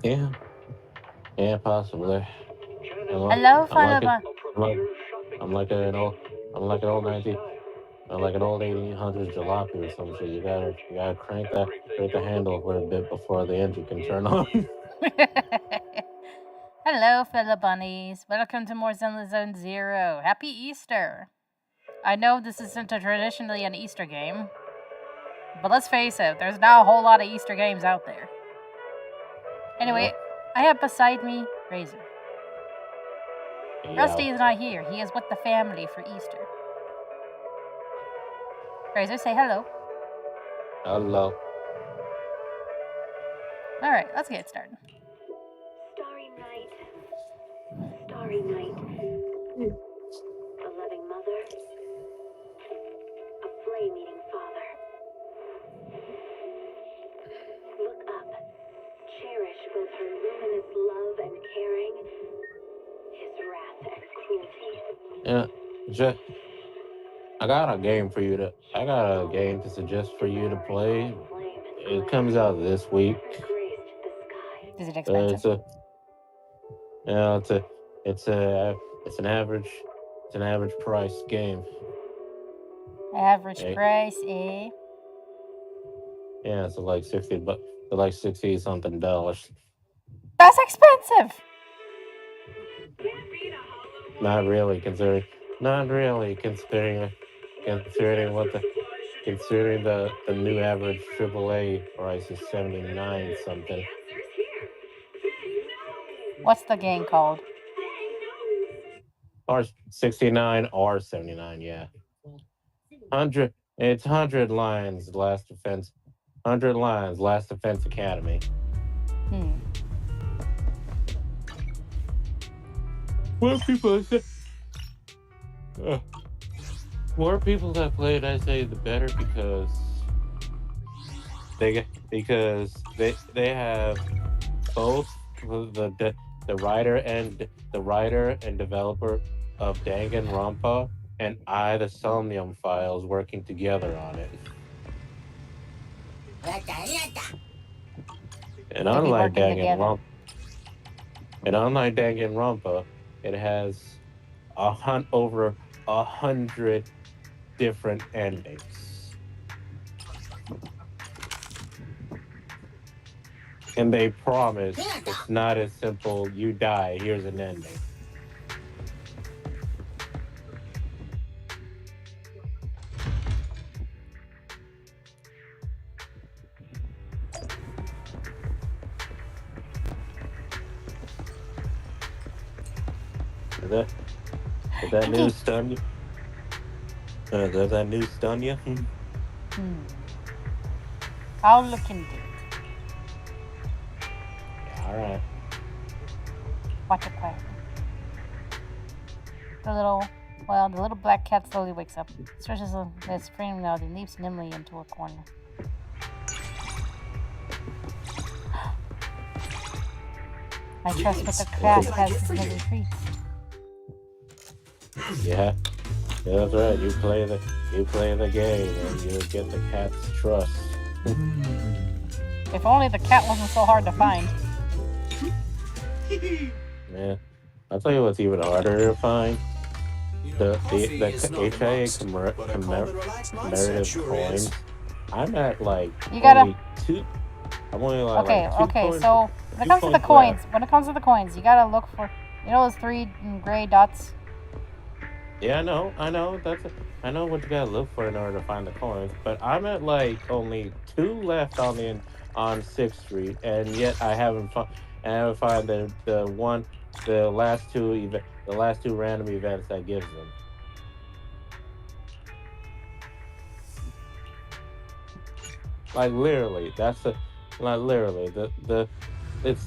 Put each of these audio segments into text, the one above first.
Yeah, yeah, possibly. I'm, Hello, I'm like it. Falaba. I'm like, I'm like an old, I'm like an old 90, I'm like an old 1800s jalopy or some shit. You gotta crank the handle for a bit before the engine can turn on. Hello, fellow bunnies. Welcome to more Zenless Zone Zero. Happy Easter. I know this isn't traditionally an Easter game, but let's face it, there's not a whole lot of Easter games out there. Anyway, Yep. I have beside me Razor. Yeah. Rusty is not here. He is with the family for Easter. Razor, say hello. Hello. Alright, let's get started. Starry night, starry night. A loving mother, a flame-eating father. Look up, cherish both her luminous love and caring, his wrath and cruelty. Yeah. Just, I got a game to suggest for you to play. It comes out this week. Is it It's expensive? a, yeah, it's a, it's an average, it's an average price game. Average Eh? price, eh? Yeah, it's like like 60 something dollars. That's expensive! Not really considering, not really considering considering the new average AAA price is 79 something. What's the game called? Or 69 or 79, yeah. 100, it's 100 lines, last defense. 100 lines, last defense academy. Hmm. More people say, uh, more people that play it, I say the better because they have both the writer and developer of Danganronpa and I the Somnium files working together on it. And To be unlike working together. Danganronpa, it has over 100 different endings. And they promise it's not as simple, you die, here's an ending. Did that, did that news stun you? Does that news stun you? Hmm. I'll look into it. Yeah, alright. Watch it quietly. The little black cat slowly wakes up, stretches its frame out, and leaps nimbly into a corner. I trust what the cat has in the retreat. Yeah. Yeah, that's right. You play the game and you get the cat's trust. If only the cat wasn't so hard to find. Yeah. I'll tell you what's even harder to find. The HIA commemorative coins. I'm at like You gotta. only two. I'm only Okay, like two okay. coins. So when it comes to the coins, you gotta look for. You know those three gray dots. Yeah, I know. I know what you gotta look for in order to find the coins. But I'm at like only two left on Sixth Street, and yet I haven't found the last two random events that gives them. Like literally, literally the it's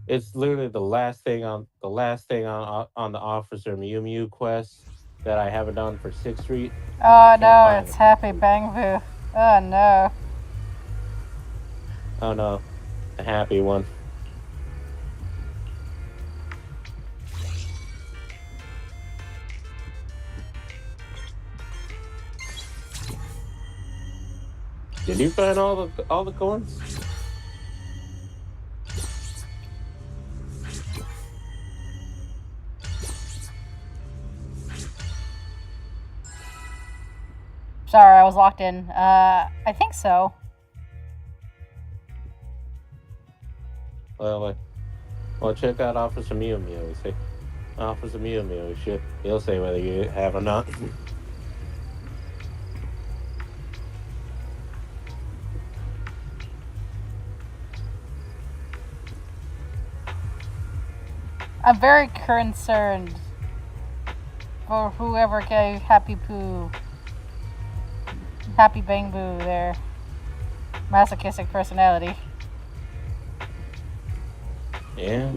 it's literally the last thing on the Officer Mew Mew quest that I haven't done for Sixth Street. I Oh can't no, find it's it. Happy Bangfu. Oh no. Oh no, the happy one. Did you find all the coins? Sorry, I was locked in. I think so. Well, check out Officer Mew Mew. Say, Officer Mew Mew. He'll say whether you have or not. I'm very concerned for whoever gave Happy Bang Boo their masochistic personality. Yeah.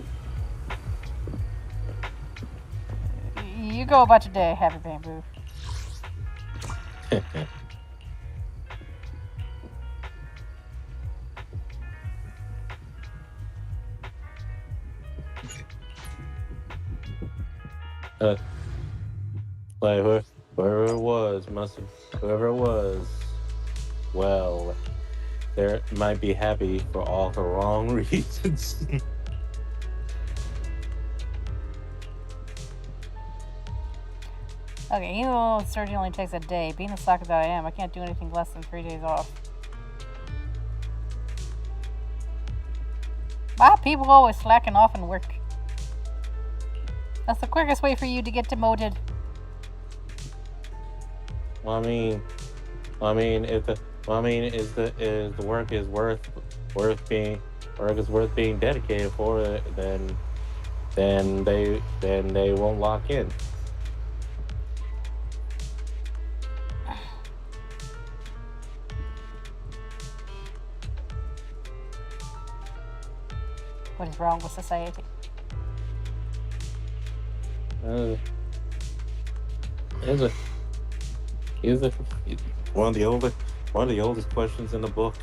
You go about your day, Happy Bang Boo. Like whoever it was whoever it was. Well, they might be happy for all the wrong reasons. Okay, even though surgery only takes a day, being the sucker that I am, I can't do anything less than 3 days off. Why are people always slacking off in work? That's the quickest way for you to get demoted. Well, if the work is worth being dedicated for, then they won't lock in. What is wrong with society? Is a is a one of the oldest questions in the book.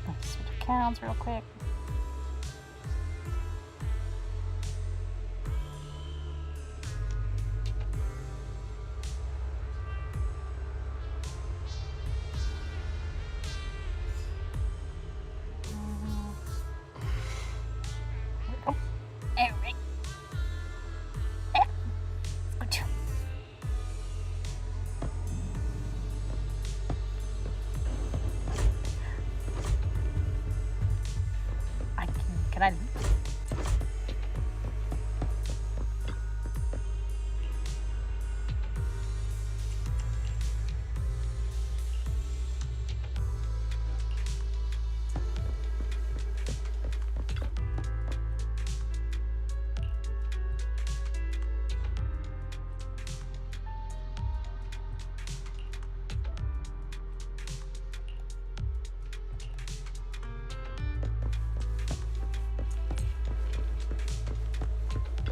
Let's switch accounts real quick. Can I?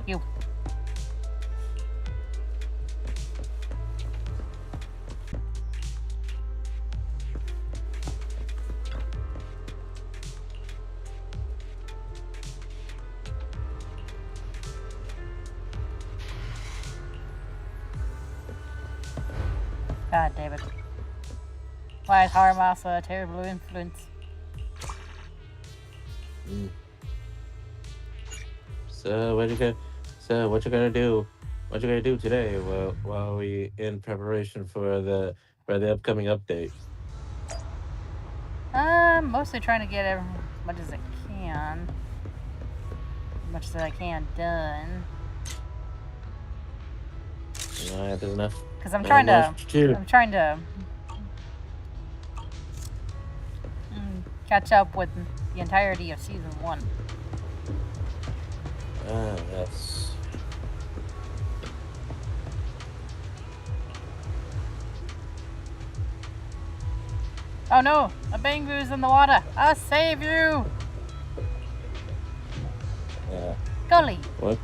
You. God damn it. Why is Haramasa a terrible influence? So what you gonna do? What you gonna do today? While we in preparation for the upcoming update. I'm mostly trying to get as much as I can. As much as I can done. No, there's enough. Because I'm Not trying much to. I'm trying to catch up with the entirety of season 1. Yes. Oh no! A Bangoo's in the water! I'll save you! Yeah. Gully! What?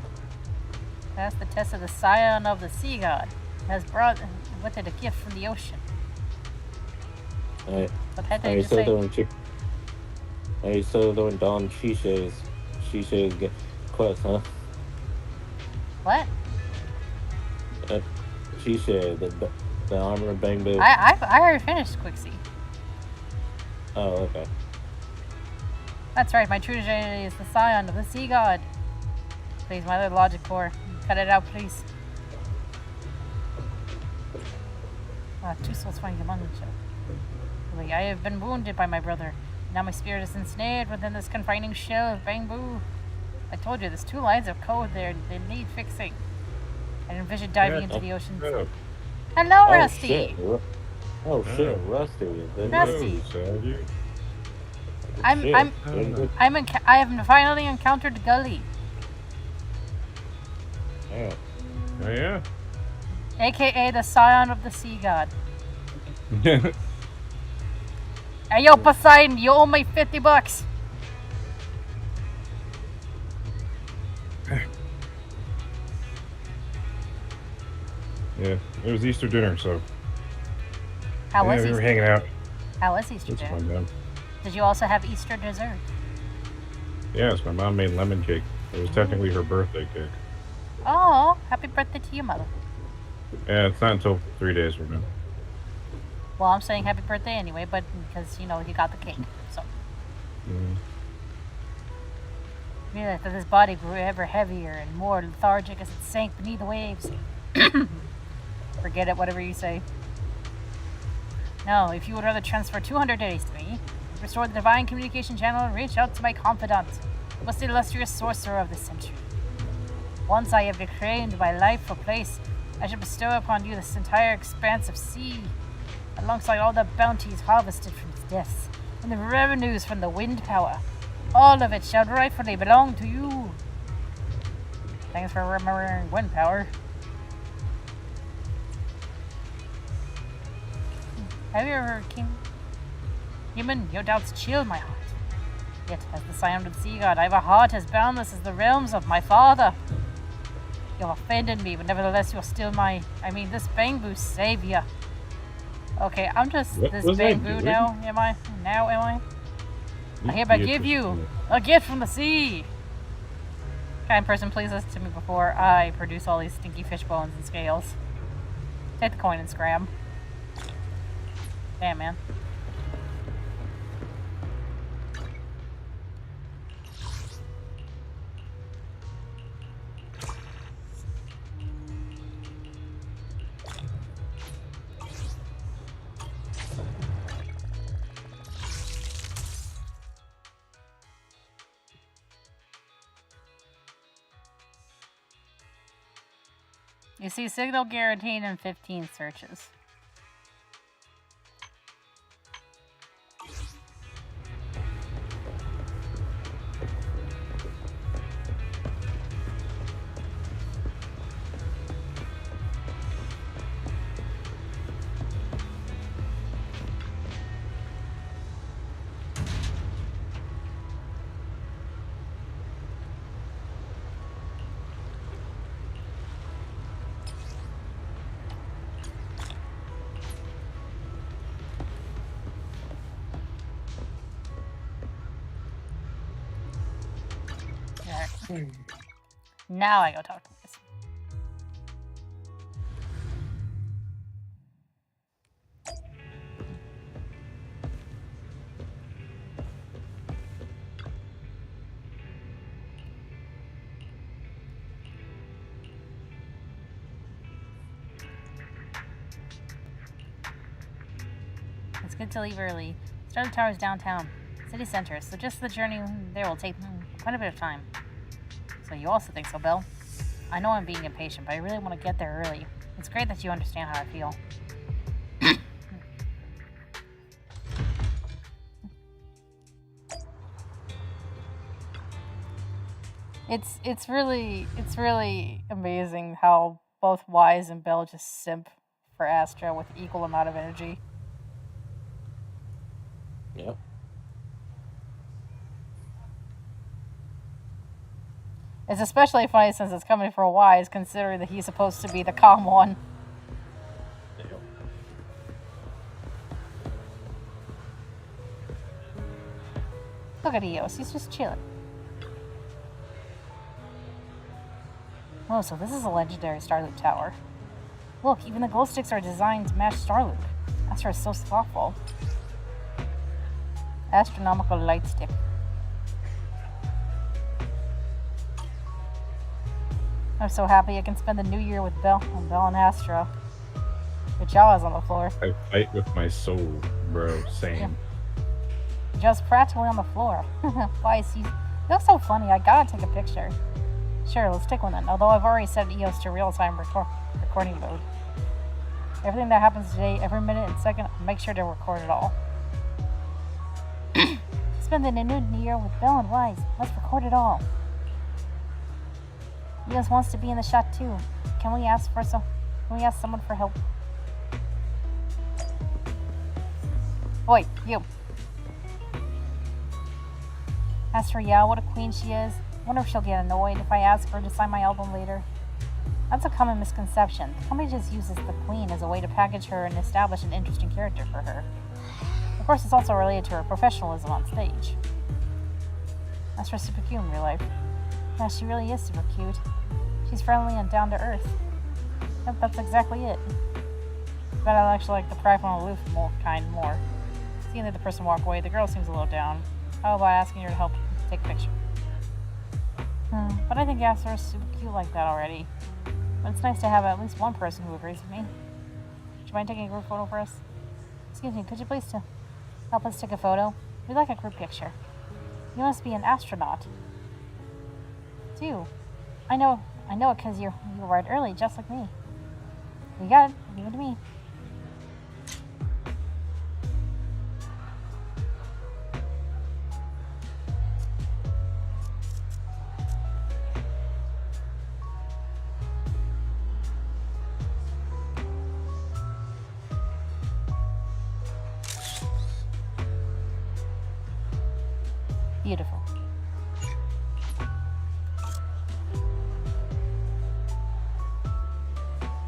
That's the test of the scion of the sea god. Has brought with it a gift from the ocean. Are What you still doing? Are you still doing Don Shisha's quest, huh? What? Shisha, The armor bang boo. I already finished Quixie. Oh, okay. That's right, my true identity is the scion of the sea god. Please, my little logic core. Cut it out, please. Two souls finding among each other. Really, I have been wounded by my brother. Now my spirit is ensnared within this confining shell of bamboo. I told you, there's 2 lines of code there that need fixing. I envisioned diving into the oceans. Oh, Hello, Oh Rusty! shit. Oh shit, Rusty. Rusty. Sadie. Shit. I have finally encountered Gully, Yeah. Oh, yeah? aka the scion of the sea god. Hey, yo, Poseidon, you owe me $50. Yeah, it was Easter dinner, so How yeah, was we were Easter? hanging out. How was Easter It's dinner? fun, man. Did you also have Easter dessert? Yes, my mom made lemon cake. It was technically her birthday cake. Oh, happy birthday to your mother. Yeah, it's not until 3 days from now. Well, I'm saying happy birthday anyway, but because, you know, you got the cake, so. Mm. Realized that his body grew ever heavier and more lethargic as it sank beneath the waves. Forget it, whatever you say. No, if you would rather transfer 200 days to me, restore the divine communication channel and reach out to my confidant, the most illustrious sorcerer of the century. Once I have reclaimed my life for place, I shall bestow upon you this entire expanse of sea, alongside all the bounties harvested from its depths, and the revenues from the wind power. All of it shall rightfully belong to you. Thanks for remembering wind power. Have you ever heard King? Human, your doubts chill my heart. Yet, as the scion of the sea god, I have a heart as boundless as the realms of my father. You have offended me, but nevertheless, you're still this bamboo savior. Okay, I'm just What this was I bamboo doing? now, am I? I hereby give you a gift from the sea. Kind person, please listen to me before I produce all these stinky fish bones and scales. Take the coin and scram. Damn, man. You see signal guaranteed in 15 searches. Now I go talk to this. It's good to leave early. Starlight Tower's downtown, city center, so just the journey there will take quite a bit of time. So you also think so, Bill? I know I'm being impatient, but I really want to get there early. It's great that you understand how I feel. It's really amazing how both Wise and Bill just simp for Astra with equal amount of energy. Yep. It's especially funny since it's coming from Wise, considering that he's supposed to be the calm one. Look at Eos, he's just chilling. Oh, so this is a legendary Starlit Tower. Look, even the glow sticks are designed to match Starloop. Astra is so thoughtful. Astra-Nomical light stick. I'm so happy I can spend the new year with Belle and Astra. Your jaw is on the floor. I fight with my soul, bro. Same. Yeah. Just practically on the floor. Why, you look so funny. I gotta take a picture. Sure, let's take one then. Although I've already set EOS to real-time recording mode. Everything that happens today, every minute and second, I'll make sure to record it all. Spending a new year with Belle and Wise. Let's record it all. EOS wants to be in the shot too. Can we ask someone for help? Oi, you. Astra, yeah, what a queen she is. Wonder if she'll get annoyed if I ask her to sign my album later. That's a common misconception. The company just uses the queen as a way to package her and establish an interesting character for her. Of course, it's also related to her professionalism on stage. Astra's super cute in real life. Yeah, she really is super cute. She's friendly and down to earth. Yep, that's exactly it. But I actually like the practical and aloof kind more. Seeing the person walk away, the girl seems a little down. How about asking her to help take a picture? But I think Astra is super cute like that already. But it's nice to have at least one person who agrees with me. Would you mind taking a group photo for us? Excuse me, could you please help us take a photo? We'd like a group picture. You must be an astronaut. Too. I know it because you arrived early, just like me. You got it. Leave it to me. Beautiful.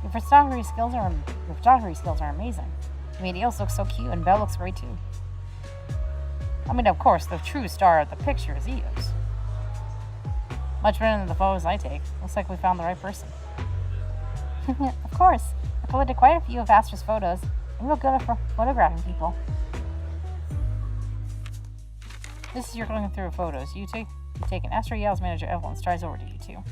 Your photography skills are amazing. I mean, Eos looks so cute, and Belle looks great too. I mean, of course, the true star of the picture is Eos. Much better than the photos I take. Looks like we found the right person. Of course, I collected quite a few of Astra's photos. I'm real good at photographing people. This is your going through photos. You take an Astra Yale's manager Evelyn strides over to you two.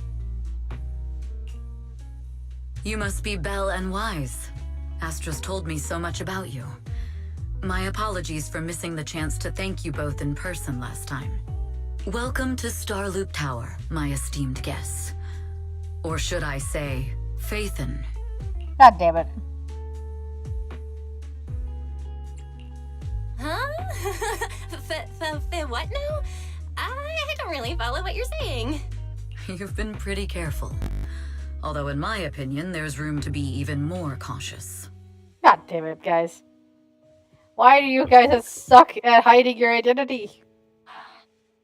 You must be Belle and Wise. Astra's told me so much about you. My apologies for missing the chance to thank you both in person last time. Welcome to Starloop Tower, my esteemed guests. Or should I say, Faithin. God damn it. Huh? What now? I don't really follow what you're saying. You've been pretty careful. Although in my opinion, there's room to be even more cautious. God damn it, guys. Why do you guys suck at hiding your identity?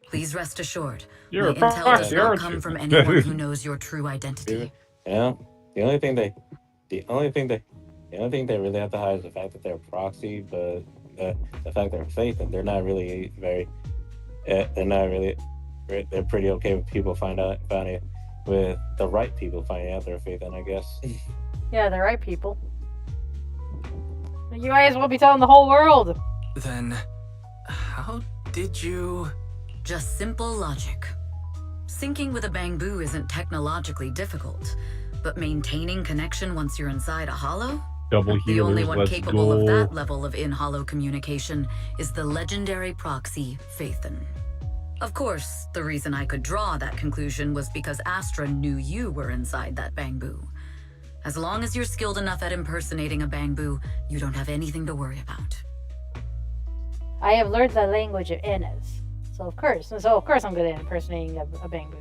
Please rest assured, You're my a intel proxy, does not aren't come you? from anyone who knows your true identity. Yeah. The only thing they really have to hide is the fact that they're a proxy, but the fact they're faith, and they're not really very. They're pretty okay with people finding with the right people finding out they're faith, and I guess. Yeah, the right people. You might as well be telling the whole world. Then, how did you... Just simple logic. Syncing with a bamboo isn't technologically difficult, but maintaining connection once you're inside a hollow? Double The healers, only one let's capable go. of that level of in-hollow communication is the legendary proxy, Faithin. Of course, the reason I could draw that conclusion was because Astra knew you were inside that bamboo. As long as you're skilled enough at impersonating a bamboo, you don't have anything to worry about. I have learned the language of Innes. So of course I'm good at impersonating a bamboo.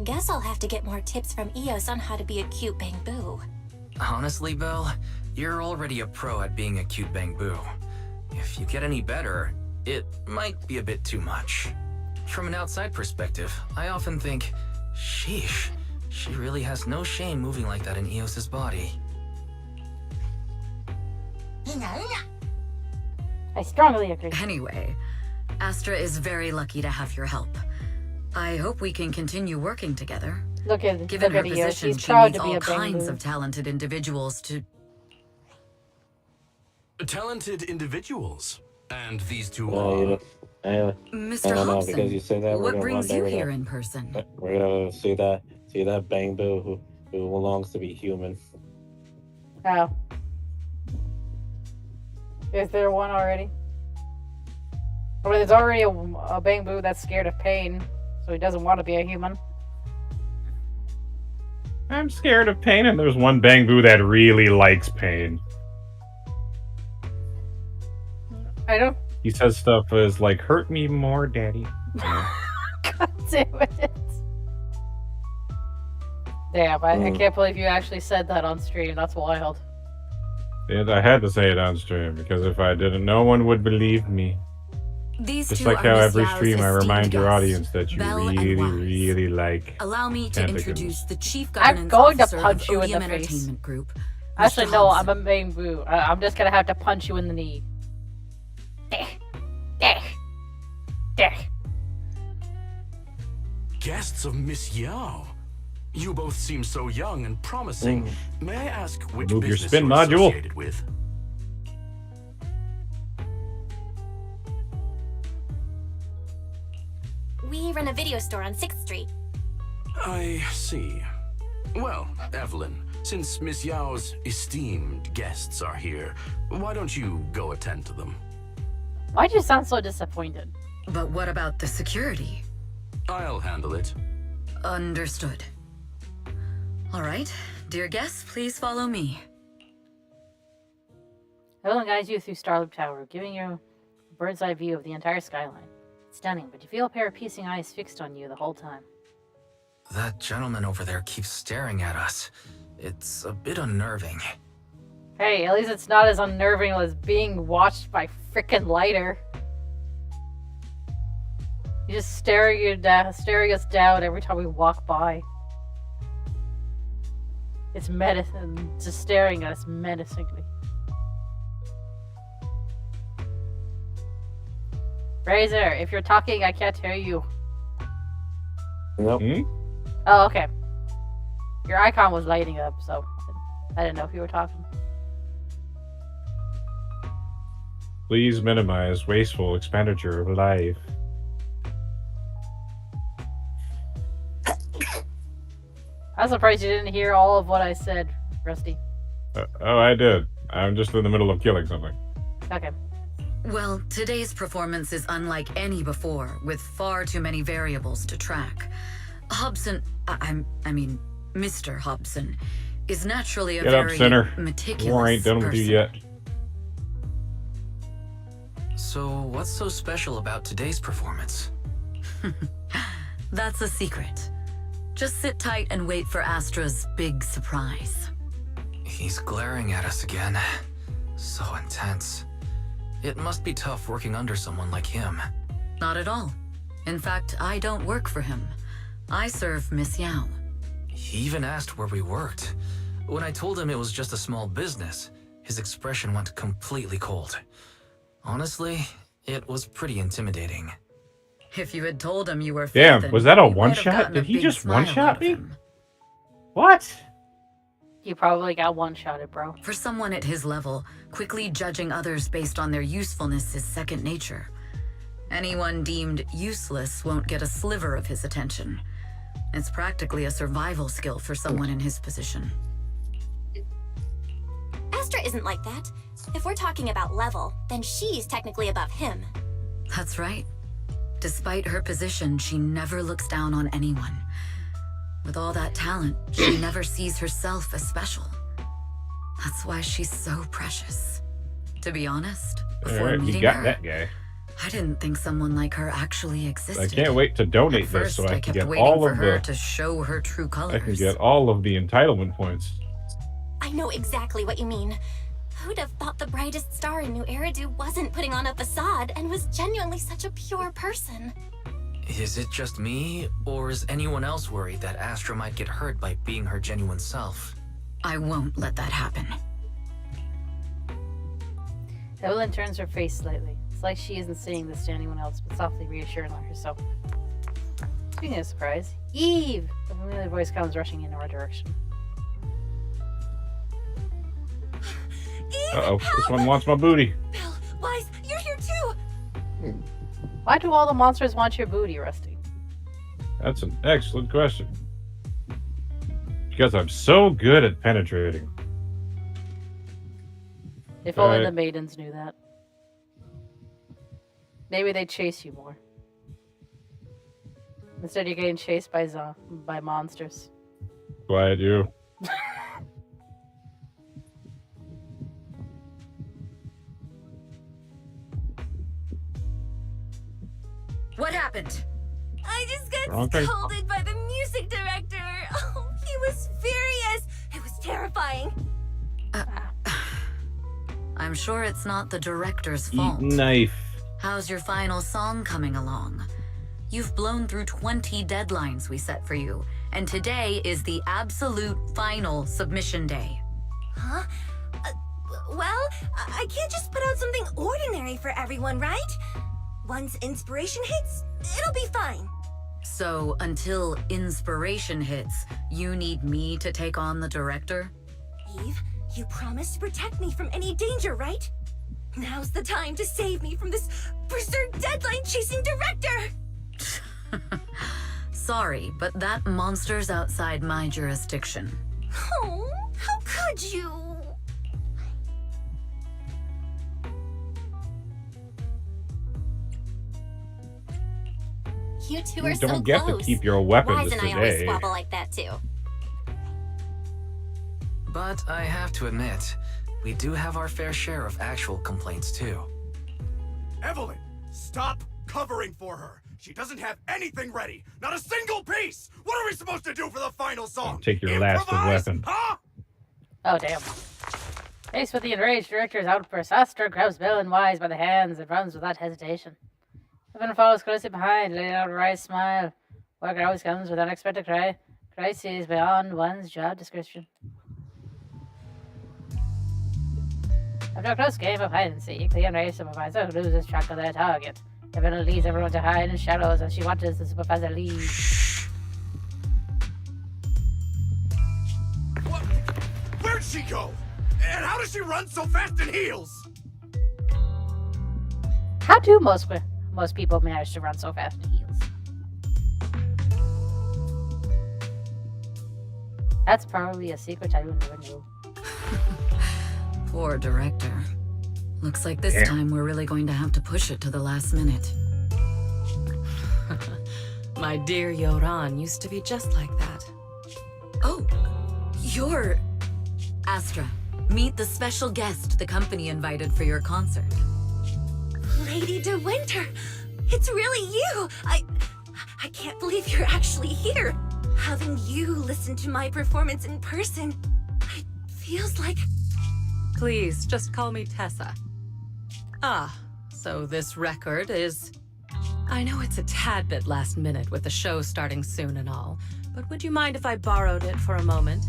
Guess I'll have to get more tips from Eos on how to be a cute bamboo. Honestly, Belle, you're already a pro at being a cute bamboo. If you get any better, it might be a bit too much. From an outside perspective, I often think, sheesh, she really has no shame moving like that in Eos's body. I strongly agree. Anyway, Astra is very lucky to have your help. I hope we can continue working together. Look at Given her Io. position, She's she proud needs to be all a kinds Bangboo. of talented individuals to... Talented individuals. And these two No, you are... don't. Mr. No, because you Hobson, say that, we're what gonna brings run you there. here in person? We're gonna see that Bangboo who belongs to be human. Oh. Is there one already? I mean, there's already a Bangboo that's scared of pain, so he doesn't want to be a human. I'm scared of pain, and there's one Bangboo that really likes pain. I don't. He says stuff as like, hurt me more, daddy. God damn it. Damn, I can't believe you actually said that on stream. That's wild. And I had to say it on stream, because if I didn't, no one would believe me. These Just two like are how Miss every Yao's stream I remind esteemed your guests, audience that you Belle and really, Wise. really like Allow me to tentacles. introduce the chief I'm governance going to officer punch of you in the Odium face. Entertainment Group. Actually, Mr. no, Hobson. I'm a Bangboo. I'm just gonna have to punch you in the knee. Guests of Miss Yao. You both seem so young and promising. May I ask which Move your business spin you're module. associated with? We run a video store on 6th Street. I see. Well, Evelyn, since Miss Yao's esteemed guests are here, why don't you go attend to them? Why'd you sound so disappointed? But what about the security? I'll handle it. Understood. All right, dear guests, please follow me. Evelyn guides you through Starloop Tower, giving you a bird's eye view of the entire skyline. It's stunning, but you feel a pair of piercing eyes fixed on you the whole time. That gentleman over there keeps staring at us. It's a bit unnerving. Hey, at least it's not as unnerving as being watched by frickin' Lighter. He's just staring us down every time we walk by. It's just staring at us menacingly. Razor, if you're talking, I can't hear you. Nope. Oh, okay. Your icon was lighting up, so I didn't know if you were talking. Please minimize wasteful expenditure of life. I'm surprised you didn't hear all of what I said, Rusty. Oh, I did. I'm just in the middle of killing something. Okay. Well, today's performance is unlike any before, with far too many variables to track. Hobson, I mean, Mr. Hobson, is naturally a Get up, very sinner. meticulous War ain't done with you person. yet. So, what's so special about today's performance? That's a secret. Just sit tight and wait for Astra's big surprise. He's glaring at us again. So intense. It must be tough working under someone like him. Not at all. In fact, I don't work for him. I serve Miss Yao. He even asked where we worked. When I told him it was just a small business, his expression went completely cold. Honestly, it was pretty intimidating. If you had told him you were Damn, Fithin, was that a you might have one-shot? gotten a Did he big just smile one-shot out of me? him. What? You probably got one-shotted, bro. For someone at his level, quickly judging others based on their usefulness is second nature. Anyone deemed useless won't get a sliver of his attention. It's practically a survival skill for someone in his position. Astra isn't like that. If we're talking about level, then she's technically above him. That's right. Despite her position, she never looks down on anyone. With all that talent, she never sees herself as special. That's why she's so precious. To be honest, before Alright, you meeting got her, that guy. I didn't think someone like her actually existed. I can't wait to At donate this first, so I can kept get waiting all for of her the to show her true colors. I can get all of the entitlement points. I know exactly what you mean. Who'd have thought the brightest star in New Eridu wasn't putting on a facade and was genuinely such a pure person? Is it just me, or is anyone else worried that Astra might get hurt by being her genuine self? I won't let that happen. Evelyn turns her face slightly. It's like she isn't saying this to anyone else, but softly reassuring herself. Speaking of surprise, Eve! A familiar voice comes rushing in our direction. Eve, Uh-oh, help! this one wants my booty. Bill, Wise, you're here too! Why do all the monsters want your booty, Rusty? That's an excellent question. Because I'm so good at penetrating. If only Right. the maidens knew that. Maybe they'd chase you more. Instead, you're getting chased by monsters. Why I do. What happened? I just got Wrong thing. scolded by the music director. Oh, he was furious. It was terrifying. I'm sure it's not the director's Eat fault. knife. How's your final song coming along? You've blown through 20 deadlines we set for you, and today is the absolute final submission day. Huh? Well, I can't just put out something ordinary for everyone, right? Once inspiration hits, it'll be fine. So until inspiration hits, you need me to take on the director? Eve, you promised to protect me from any danger, right? Now's the time to save me from this berserk deadline-chasing director! Sorry, but that monster's outside my jurisdiction. Oh, how could you? You two are You so don't get close. to keep your weapons Wise and I always today. squabble like that too. But I have to admit, we do have our fair share of actual complaints too. Evelyn, stop covering for her. She doesn't have anything ready. Not a single piece. What are we supposed to do for the final song? Take your last Improvise? weapon. Huh? Oh, damn. Faced with the enraged director's outburst, Astra grabs Bill and Wise by the hands and runs without hesitation. Evan follows closely behind, letting out a wry smile. Walker always comes with an unexpected cry. Crises beyond one's job description. After a close game of hide and seek, the enraged supervisor loses track of their target. Evan leads everyone to hide in shadows as she watches the supervisor leave. What? Where'd she go? And how does she run so fast in heels? How do most people manage to run so fast in heels? That's probably a secret I don't even know. Poor director. Looks like this Damn. time we're really going to have to push it to the last minute. My dear Yoran used to be just like that. Oh, you're... Astra, meet the special guest the company invited for your concert. Lady De Winter, it's really you. I can't believe you're actually here. Having you listen to my performance in person, it feels like... Please, just call me Tessa. Ah, so this record is... I know it's a tad bit last minute with the show starting soon and all, but would you mind if I borrowed it for a moment?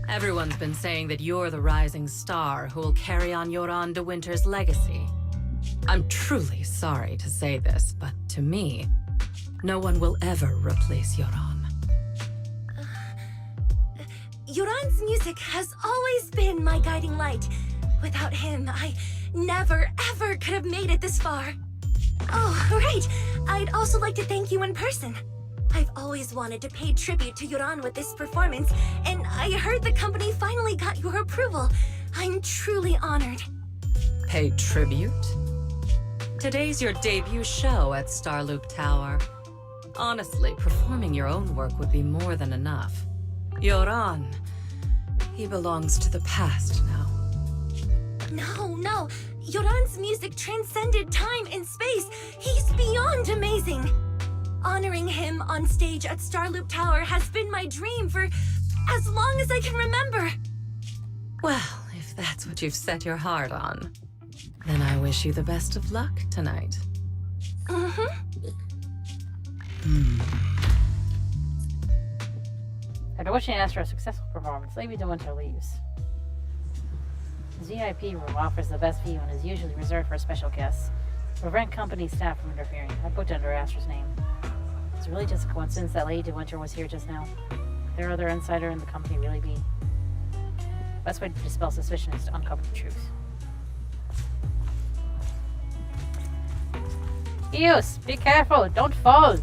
Everyone's been saying that you're the rising star who will carry on Yoran De Winter's legacy. I'm truly sorry to say this, but to me, no one will ever replace Yoran. Yoran's music has always been my guiding light. Without him, I never, ever could have made it this far. Oh, right. I'd also like to thank you in person. I've always wanted to pay tribute to Yoran with this performance, and I heard the company finally got your approval. I'm truly honored. Pay tribute? Today's your debut show at Starloop Tower. Honestly, performing your own work would be more than enough. Yoran, he belongs to the past now. No. Yoran's music transcended time and space. He's beyond amazing. Honoring him on stage at Starloop Tower has been my dream for as long as I can remember. Well, if that's what you've set your heart on, then I wish you the best of luck tonight. After wishing Astra a successful performance, Lady De Winter leaves. The VIP room offers the best view and is usually reserved for special guests. To prevent company staff from interfering, I booked under Astra's name. It's really just a coincidence that Lady De Winter was here just now. Could their other insider in the company really be? Best way to dispel suspicion is to uncover the truth. Eos, be careful! Don't fall!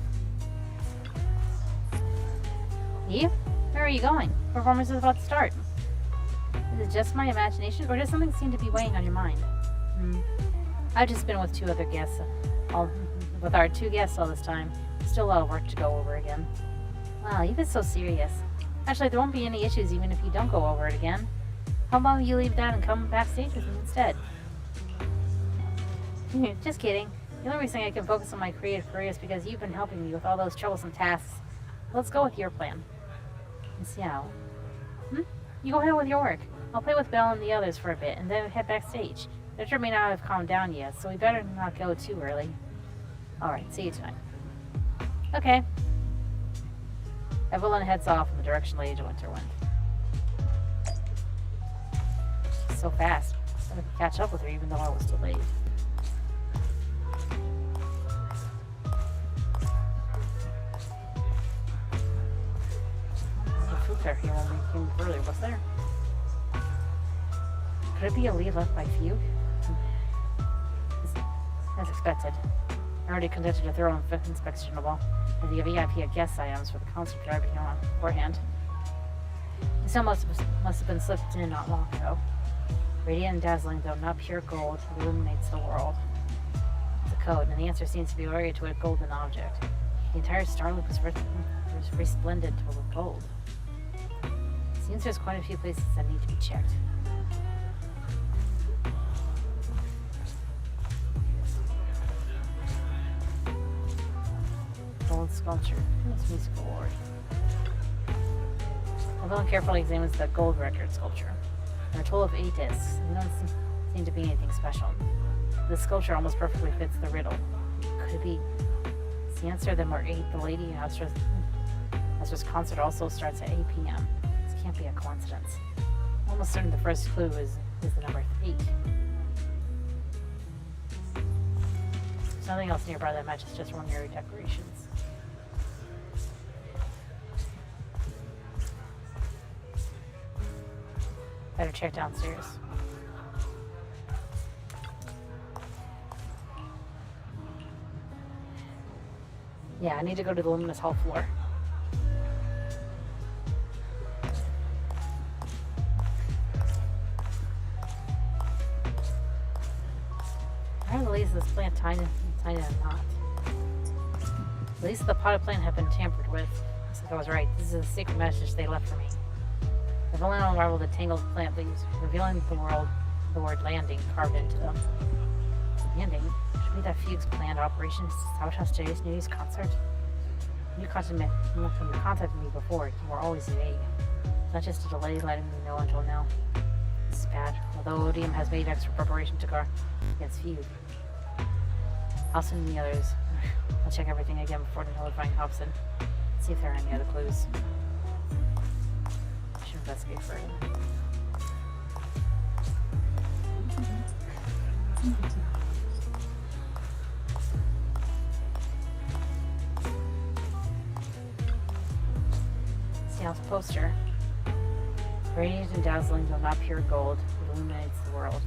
Eve? Where are you going? Performance is about to start. Is it just my imagination, or does something seem to be weighing on your mind? I've just been with two other guests. With our two guests all this time. Still a lot of work to go over again. Wow, Eve is so serious. Actually, there won't be any issues even if you don't go over it again. How about you leave that and come backstage with me instead? Just kidding. The only reason I can focus on my creative career is because you've been helping me with all those troublesome tasks. Let's go with your plan. Miss Yao. You go ahead with your work. I'll play with Belle and the others for a bit, and then head backstage. Victor may not have calmed down yet, so we better not go too early. Alright, see you tonight. Okay. Evelyn heads off in the direction Lady De Winter went. So fast. I could catch up with her even though I was delayed. There here when we came earlier, was there? Could it be a lead left by Fugue? As expected. I already conducted a thorough inspection of all the VIP guest items for the concert driver here on beforehand. It still must have been slipped in not long ago. Radiant and dazzling, though not pure gold, illuminates the world. It's a code, and the answer seems to be related to a golden object. The entire star loop is resplendent with gold. Seems there's quite a few places that need to be checked. Gold sculpture. This musical award. Evelyn carefully examines the gold record sculpture. There are a total of 8 discs. It doesn't seem to be anything special. This sculpture almost perfectly fits the riddle. Could it be? Is the answer that number 8, the Lady Astra's concert also starts at 8 p.m. Can't be a coincidence. I'm almost certain the first clue is the number 8. There's nothing else nearby that matches just ordinary decorations. Better check downstairs. Yeah, I need to go to the Luminous Hall floor. At least this plant tied in a knot. At least the potted plant had been tampered with. Looks like I was right. This is a secret message they left for me. I've only unraveled the tangled plant leaves, revealing the word landing carved into them. Landing? Should be that Fugue's planned operation to sabotage today's New Year's concert. When you contacted me before, you were always vague. Not just a delay letting me know until now. This is bad, although Odium has made extra preparation to guard against Fugue. Hobson and the others. I'll check everything again before notifying Hobson. See if there are any other clues. I should investigate further. Seal's poster. Radiant and dazzling, though not pure gold, illuminates the world.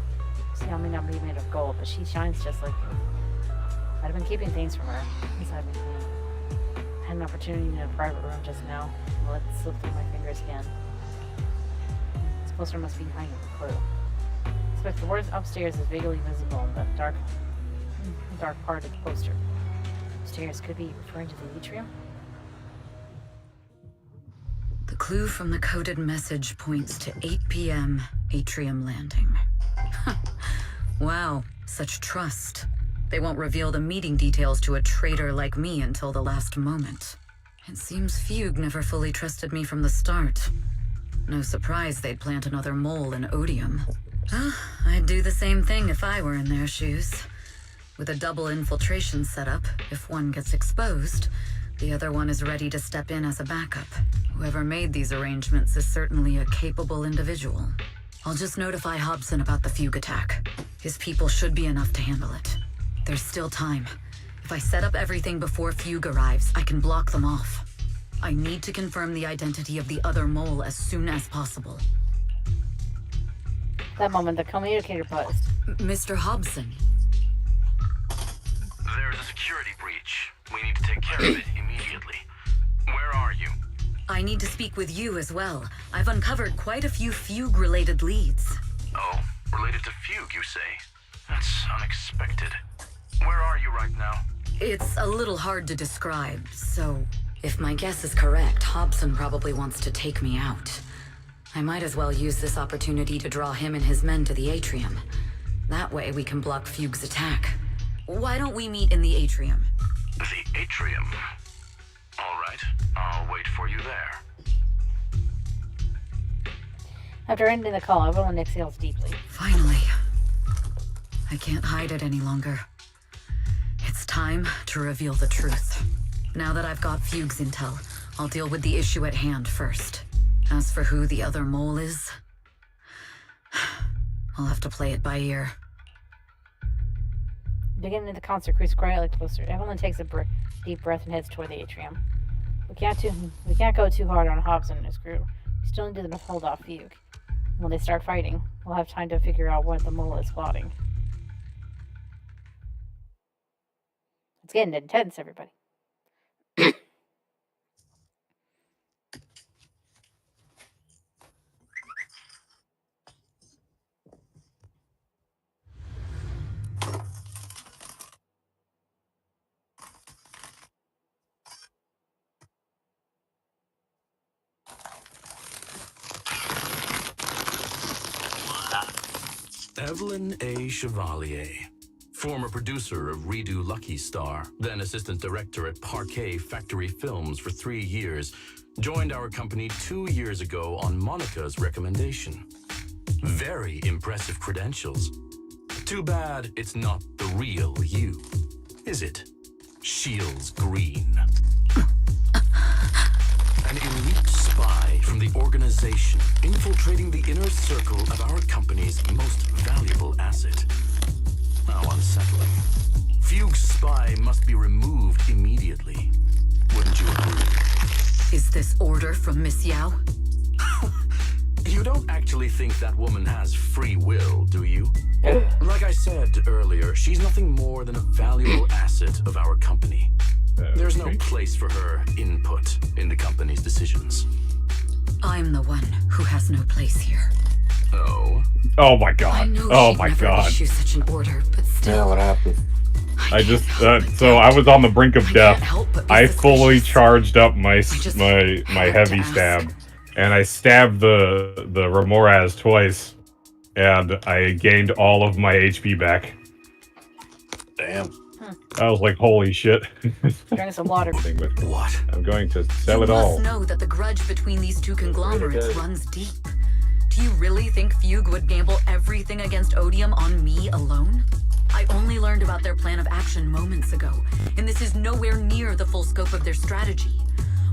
Seal may not be made of gold, but she shines just like you. I'd have been keeping things from her since I've been clean. I had an opportunity in a private room just now. I'll let it slip through my fingers again. This poster must be behind the clue. I expect the words upstairs is vaguely visible in the dark part of the poster. Upstairs could be referring to the atrium. The clue from the coded message points to 8 p.m. Atrium Landing. Wow, such trust. They won't reveal the meeting details to a traitor like me until the last moment. It seems Fugue never fully trusted me from the start. No surprise they'd plant another mole in Odium. I'd do the same thing if I were in their shoes. With a double infiltration setup, if one gets exposed, the other one is ready to step in as a backup. Whoever made these arrangements is certainly a capable individual. I'll just notify Hobson about the Fugue attack. His people should be enough to handle it. There's still time. If I set up everything before Fugue arrives, I can block them off. I need to confirm the identity of the other mole as soon as possible. That moment, the communicator buzzed. Mr. Hobson. There's a security breach. We need to take care of it immediately. Where are you? I need to speak with you as well. I've uncovered quite a few Fugue-related leads. Oh, related to Fugue, you say? That's unexpected. Where are you right now? It's a little hard to describe, so if my guess is correct, Hobson probably wants to take me out. I might as well use this opportunity to draw him and his men to the atrium. That way we can block Fugue's attack. Why don't we meet in the atrium? The atrium? All right, I'll wait for you there. After ending the call, everyone exhales deeply. Finally. I can't hide it any longer. It's time to reveal the truth. Now that I've got Fugue's intel, I'll deal with the issue at hand first. As for who the other mole is, I'll have to play it by ear. Beginning of the concert creeps quietly closer. Evelyn takes a deep breath and heads toward the atrium. We can't go too hard on Hobson and his crew. We still need to hold off Fugue. When they start fighting, we'll have time to figure out what the mole is plotting. It's getting intense, everybody. Evelyn A. Chevalier, former producer of Redo Lucky Star, then assistant director at Parquet Factory Films for 3 years, joined our company 2 years ago on Monica's recommendation. Very impressive credentials. Too bad it's not the real you, is it? Shields Green. An elite spy from the organization, infiltrating the inner circle of our company's most valuable asset. How unsettling. Fugue's spy must be removed immediately. Wouldn't you agree? Is this order from Miss Yao? You don't actually think that woman has free will, do you? Like I said earlier, she's nothing more than a valuable asset of our company. There's no place for her input in the company's decisions. I'm the one who has no place here. Oh? Oh my god. Oh my god. Issue such an order, but still. Yeah, what happened? I just so I was on the brink of death. I fully charged up my heavy stab, and I stabbed the Remoraz twice, and I gained all of my HP back. Damn. I was like, holy shit. Drink some water. What? I'm going to sell it You all. must know that the grudge between these two conglomerates runs deep. Do you really think Fugue would gamble everything against Odium on me alone? I only learned about their plan of action moments ago, and this is nowhere near the full scope of their strategy.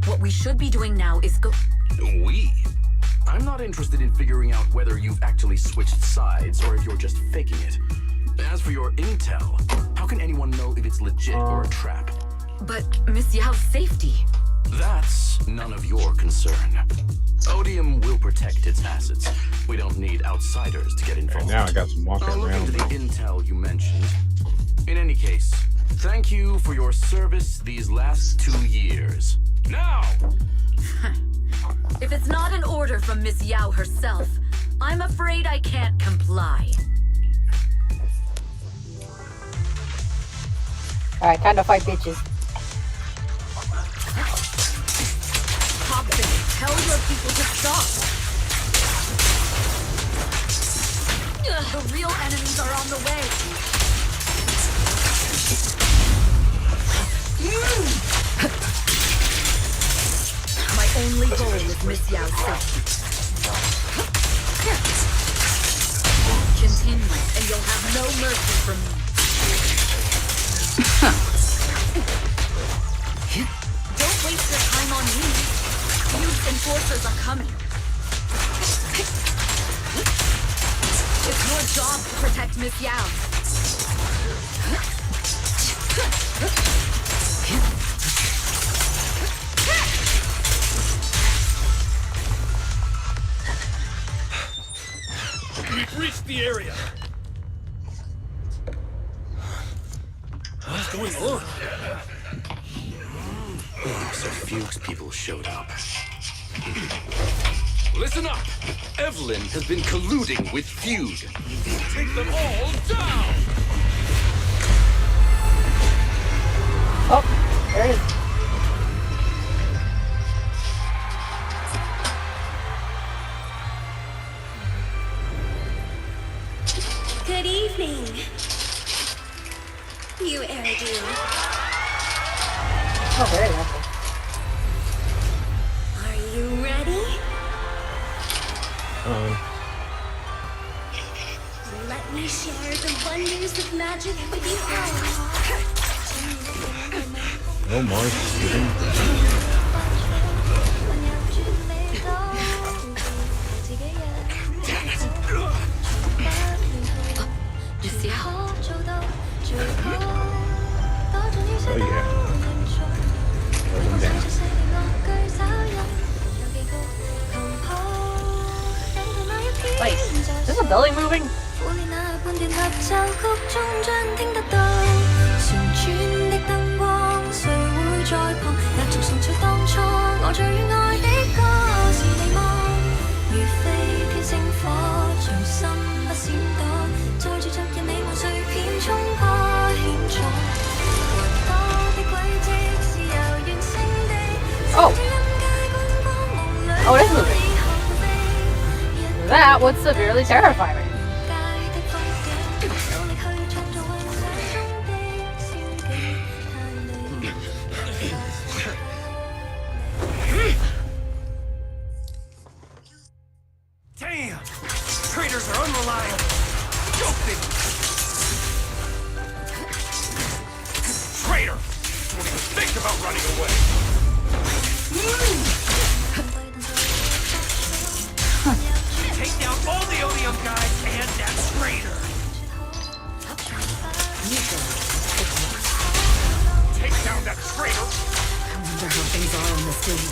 What we should be doing now is go... We? I'm not interested in figuring out whether you've actually switched sides or if you're just faking it. As for your intel, how can anyone know if it's legit or a trap? But Miss Yao's safety... That's none of your concern. Odium will protect its assets. We don't need outsiders to get involved. Now I got some walking I'll look around. into the intel you mentioned. In any case, thank you for your service these last 2 years. Now! If it's not an order from Miss Yao herself, I'm afraid I can't comply. Alright, time to fight bitches. Hobson, tell your people to stop. The real enemies are on the way. My only goal is Miss Yao's safety. Continue, and you'll have no mercy from me. Don't waste your time on me. Fugue's enforcers are coming. It's your job to protect Miss Yao. the area. What's going on? So Fuchs people showed up. Listen up! Evelyn has been colluding with Feud. Take them all down! Oh, there it is. Good evening, you Eridu. Oh, very lovely. Are you ready? Let me share the wonders of magic with you all. No more shooting. Oh yeah. Hold him down. Wait, is the building moving? Oh! Oh, it is moving. That would severely terrify me. Damn! Traitors are unreliable. Stupid! Traitor! Don't even think about running away. Take down all the Odium guys and that traitor. Take down that traitor. I wonder how things are on this day.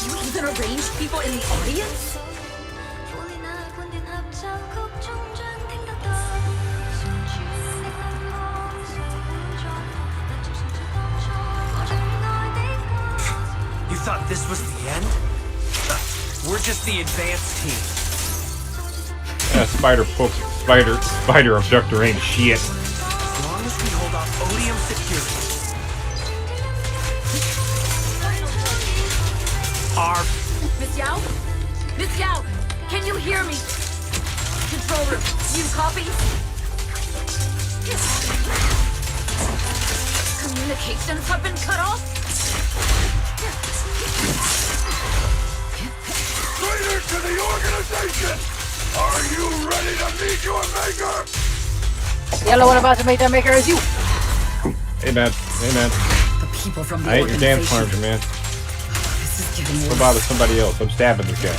You even arranged people in the audience? You thought this was the end? We're just the advanced team. Yeah, spider abductor ain't shit. As long as we hold off Odium security. Our... Miss Yao? Miss Yao, can you hear me? Control room, you copy? Communications have been cut off? Traitor to the organization! Are you ready to meet your maker? Yellow one about to make that maker is you. Hey man, The people from the I ate your dance organization. partner, man. This is getting What worse. about somebody else? I'm stabbing this guy.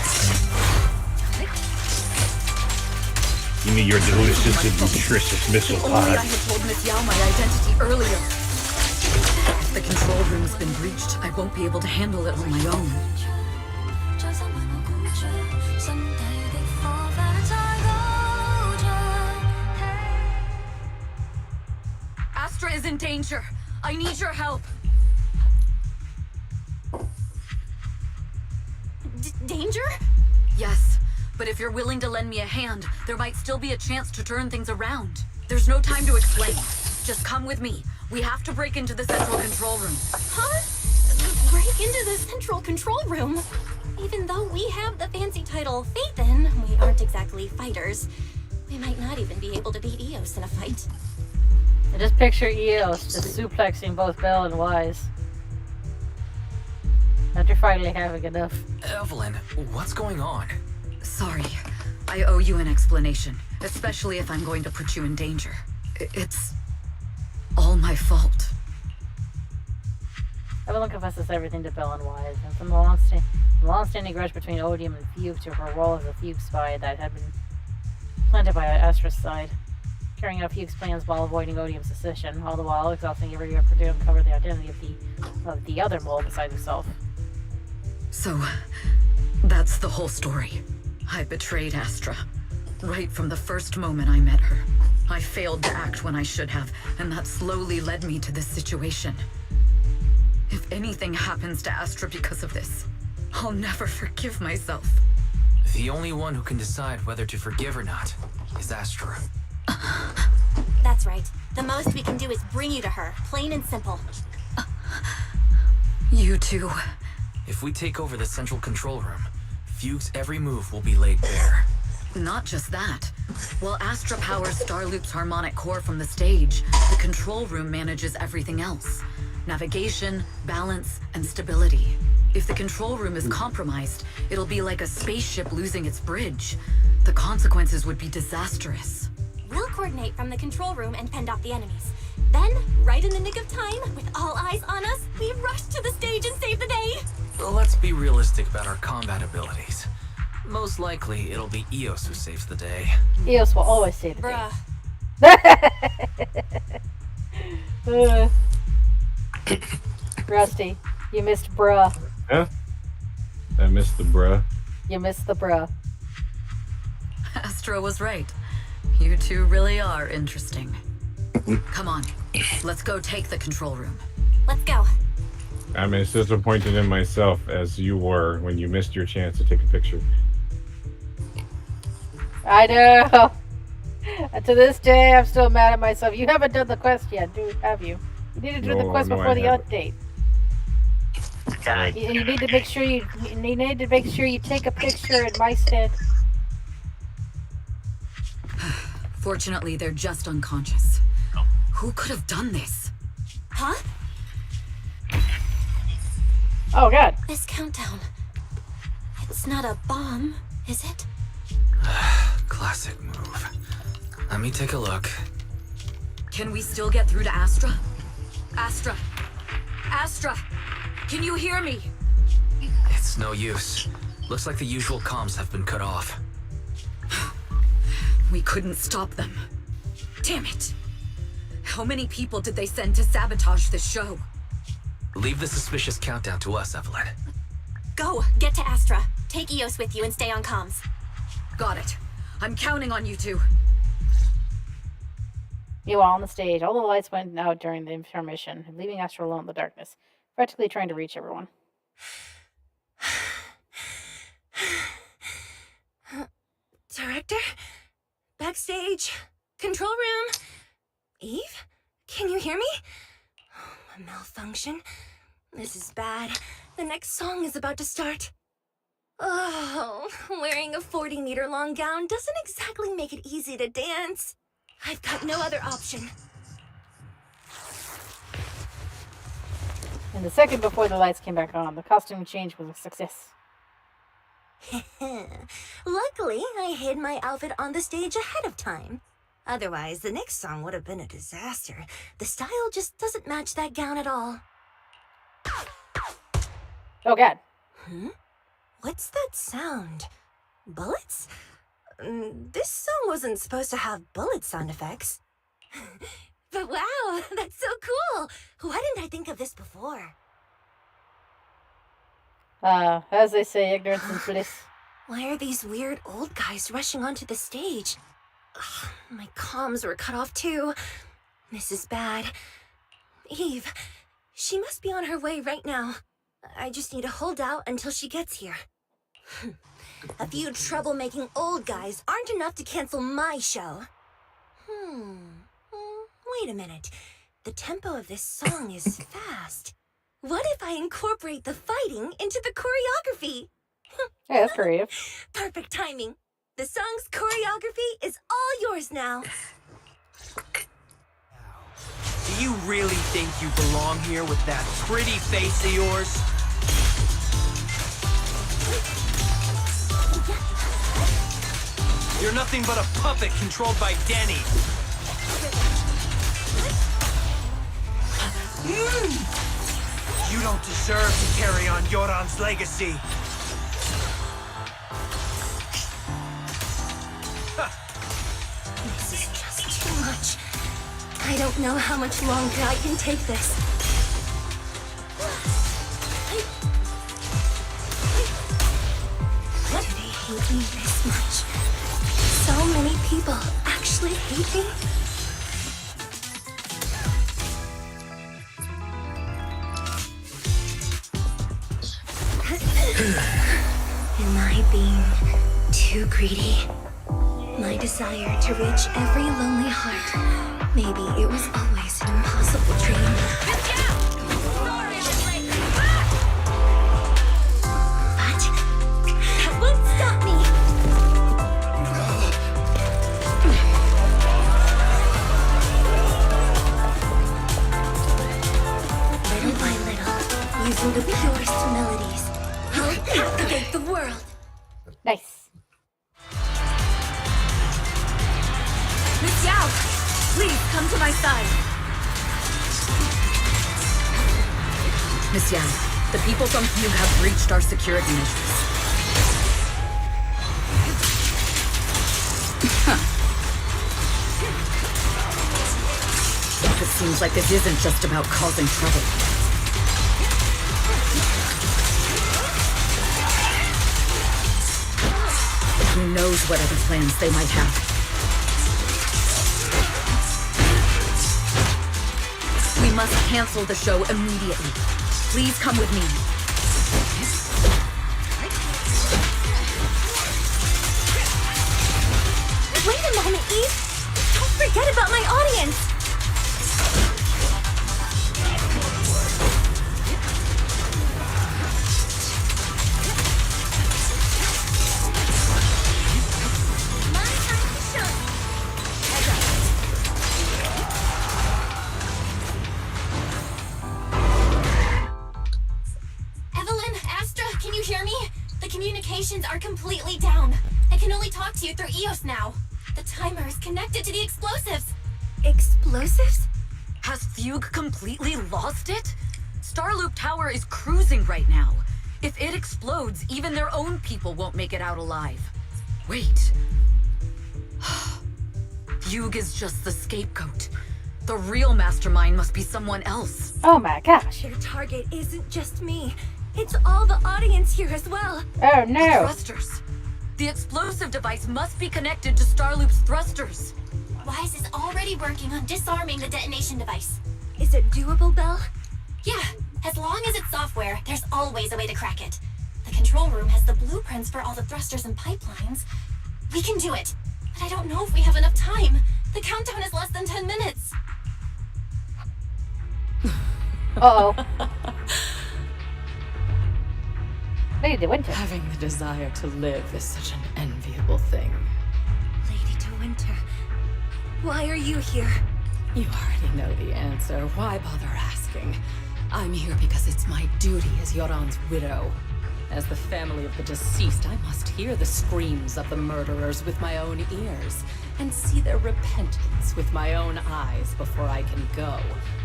Give me your delicious and nutritious missile If only I pod. had told Miss Yao my identity earlier. If the control room's been breached, I won't be able to handle it on my own. Astra is in danger. I need your help. Danger? Yes, but if you're willing to lend me a hand, there might still be a chance to turn things around. There's no time to explain. Just come with me. We have to break into the central control room. Huh? Break into the central control room? Even though we have the fancy title Phaethon, we aren't exactly fighters. We might not even be able to beat Eos in a fight. I just picture Eos just suplexing both Bell and Wise. After finally having enough. Evelyn, what's going on? Sorry. I owe you an explanation, especially if I'm going to put you in danger. It's all my fault. Evelyn confesses everything to Bell and Wise, and from the long-standing grudge between Odium and Fuchs to her role as a Fuchs spy that had been planted by Astra's side, carrying out Fuchs' plans while avoiding Odium's suspicion, all the while exhausting every effort to uncover the identity of the other mole besides herself. So, that's the whole story. I betrayed Astra. Right from the first moment I met her. I failed to act when I should have, and that slowly led me to this situation. If anything happens to Astra because of this, I'll never forgive myself. The only one who can decide whether to forgive or not is Astra. That's right. The most we can do is bring you to her, plain and simple. You two. If we take over the central control room, Fugue's every move will be laid bare. Not just that. While Astra powers Starloop's harmonic core from the stage, the control room manages everything else. Navigation, balance, and stability. If the control room is compromised, it'll be like a spaceship losing its bridge. The consequences would be disastrous. We'll coordinate from the control room and fend off the enemies. Then, right in the nick of time, with all eyes on us, we rush to the stage and save the day! Well, let's be realistic about our combat abilities. Most likely, it'll be Eos who saves the day. Eos will always save the Bruh. day. Rusty, you missed bruh. Yeah? I missed the bruh. You missed the bruh. Astra was right. You two really are interesting. Come on, let's go take the control room. Let's go. I'm as disappointed in myself as you were when you missed your chance to take a picture. I know. To this day, I'm still mad at myself. You haven't done the quest yet, have you? You need to do the quest before the update. You need to make sure you need to make sure you take a picture in my stead. Fortunately, they're just unconscious. Who could have done this? Huh? Oh god. This countdown. It's not a bomb, is it? Classic move. Let me take a look. Can we still get through to Astra? Astra! Astra! Can you hear me? It's no use. Looks like the usual comms have been cut off. We couldn't stop them. Damn it! How many people did they send to sabotage this show? Leave the suspicious countdown to us, Evelyn. Go! Get to Astra. Take Eos with you and stay on comms. Got it. I'm counting on you two. Meanwhile, on the stage, all the lights went out during the intermission, leaving Astra alone in the darkness, practically trying to reach everyone. Director? Backstage? Control room? Eve? Can you hear me? A malfunction? This is bad. The next song is about to start. Oh, wearing a 40-meter long gown doesn't exactly make it easy to dance. I've got no other option. And the second before the lights came back on, the costume change was a success. Luckily, I hid my outfit on the stage ahead of time. Otherwise, the next song would have been a disaster. The style just doesn't match that gown at all. Oh god. What's that sound? Bullets? This song wasn't supposed to have bullet sound effects. But wow, that's so cool! Why didn't I think of this before? As they say, ignorance is bliss. Why are these weird old guys rushing onto the stage? Ugh, my comms were cut off too. This is bad. Eve, she must be on her way right now. I just need to hold out until she gets here. A few troublemaking old guys aren't enough to cancel my show. Wait a minute. The tempo of this song is fast. What if I incorporate the fighting into the choreography? Yeah, that's creative. Perfect timing. The song's choreography is all yours now. Do you really think you belong here with that pretty face of yours? You're nothing but a puppet controlled by Denny. You don't deserve to carry on Yoran's legacy. This is just too much. I don't know how much longer I can take this. hate me this much. So many people actually hate me. Am I being too greedy? My desire to reach every lonely heart. Maybe it was always an impossible dream. But that won't stop me. Little by little, using the purest melodies, I'll captivate the world. Nice. Miss Yao, please come to my side. Miss Yan, the people from Fugue have breached our security measures. It seems like this isn't just about causing trouble. Who knows what other plans they might have. We must cancel the show immediately. Please come with me. Wait a moment, Eve. Don't forget about my audience. My time to shine. Evelyn, Astra, can you hear me? The communications are completely down. I can only talk to you through EOS now. The timer is connected to the explosives. Explosives? Has Fugue completely lost it? Starloop Tower is cruising right now. If it explodes, even their own people won't make it out alive. Wait. Fugue is just the scapegoat. The real mastermind must be someone else. Oh my gosh. Their target isn't just me. It's all the audience here as well. Oh no. Thrusters. The explosive device must be connected to Starloop's thrusters. Wise is already working on disarming the detonation device. Is it doable, Belle? Yeah, as long as it's software, there's always a way to crack it. The control room has the blueprints for all the thrusters and pipelines. We can do it, but I don't know if we have enough time. The countdown is less than 10 minutes. Uh-oh. Lady De Winter. Having the desire to live is such an enviable thing. Lady De Winter, why are you here? You already know the answer. Why bother asking? I'm here because it's my duty as Yoran's widow. As the family of the deceased, I must hear the screams of the murderers with my own ears and see their repentance with my own eyes before I can go.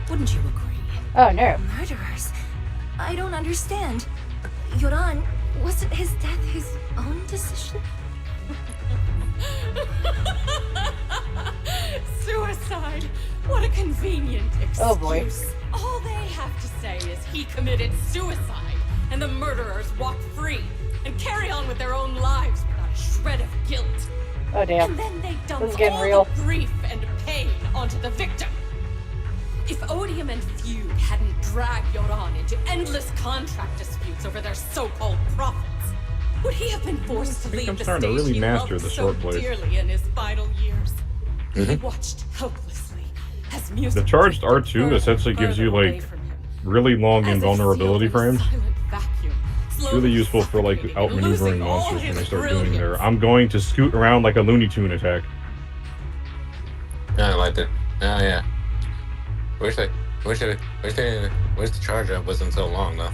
Wouldn't you agree? Oh no. Murderers? I don't understand. Yoran, wasn't his death his own decision? Suicide! What a convenient excuse. Oh boy. All they have to say is he committed suicide, and the murderers walk free and carry on with their own lives without a shred of guilt. Oh damn. And then they dump This is getting all real. the grief and pain onto the victim. If Odium and Fugue hadn't dragged Yoran into endless contract disputes over their so-called profits, would he have been forced to leave I'm the starting to stage really he master loved the so short plays. dearly in his final years? He watched helplessly as music The charged drifted R2 further essentially and gives you further away like from him, really long as if invulnerability sealed in a frames. silent vacuum, It's slowly really useful for like suffocating and outmaneuvering losing all monsters when his they start doing their brilliance. I'm going to scoot around like a Looney Tune attack. Yeah, I liked it. Oh yeah. Wish the charge up wasn't so long though.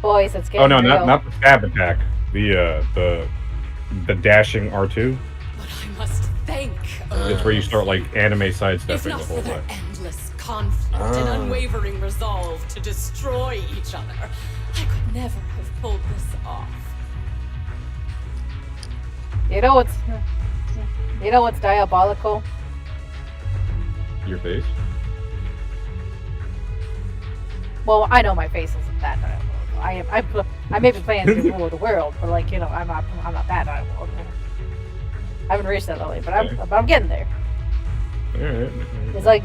Boys, it's getting Oh no, real. not the stab attack. The dashing R2. But I must thank It's where you start like anime if sidestepping not the for whole their way. endless conflict and unwavering resolve to destroy each other, I could never have pulled this off. You know what's diabolical? Your face. Well, I know my face isn't that diabolical. I may be playing to rule of the world, but like, you know, I'm not that animal. I haven't reached that level, but I'm getting there. Alright. It's like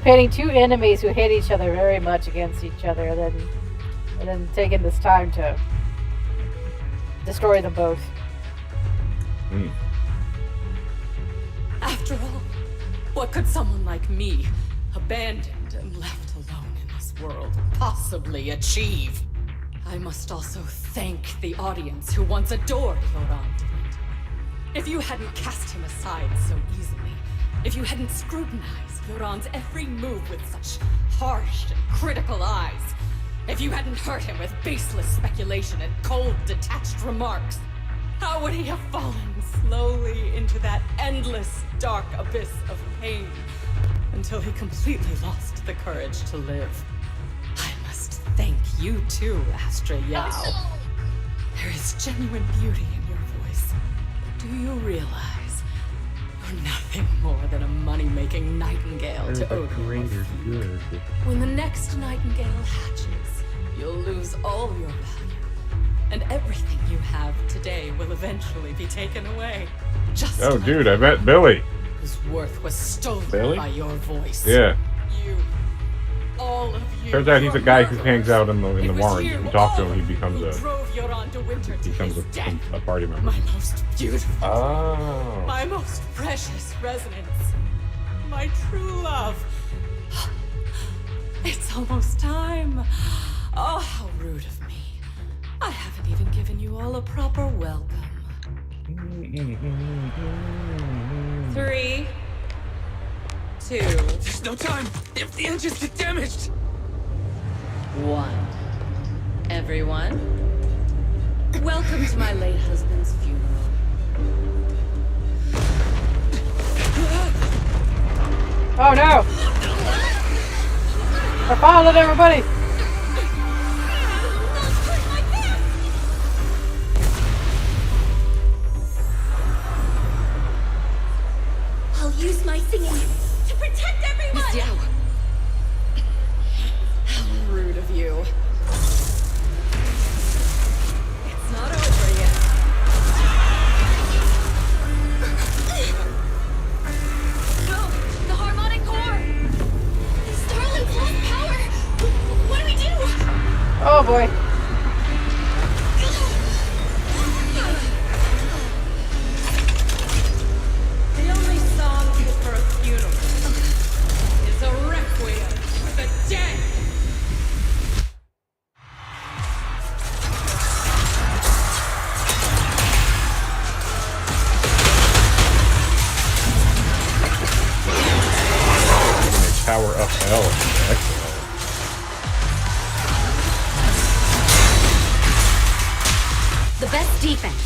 pitting two enemies who hate each other very much against each other, and then taking this time to destroy them both. After all, what could someone like me, abandoned and left alone in this world, possibly achieve? I must also thank the audience who once adored Laurent de Winter. If you hadn't cast him aside so easily, if you hadn't scrutinized Laurent's every move with such harsh and critical eyes, if you hadn't hurt him with baseless speculation and cold, detached remarks, how would he have fallen slowly into that endless, dark abyss of pain until he completely lost the courage to live? I must thank you too, Astra-Nomical. There is genuine beauty in your voice. But do you realize you're nothing more than a money-making nightingale to Odin? When the next nightingale hatches, you'll lose all your value. And everything you have today will eventually be taken away. Just Oh, dude, I met Billy. Whose worth was stolen by your voice. Yeah. You, all of you. Turns out he's a guy who hangs out in the warrens. If you talk to him, he becomes a party member. My most beautiful. Oh. My most precious resonance. My true love. It's almost time. Oh, how rude of me. I haven't even given you all a proper welcome. 3, 2. There's no time. If the engines get damaged. 1. Everyone, welcome to my late husband's funeral. Oh no! We're following everybody! I'll use my singing to protect everyone! Miss Yao. How rude of you. It's not over yet. No! The harmonic core! The Starlink's lost power! What do we do? Oh boy. The only song fit for a funeral is a requiem for the dead. Power up L. Excellent. The best defense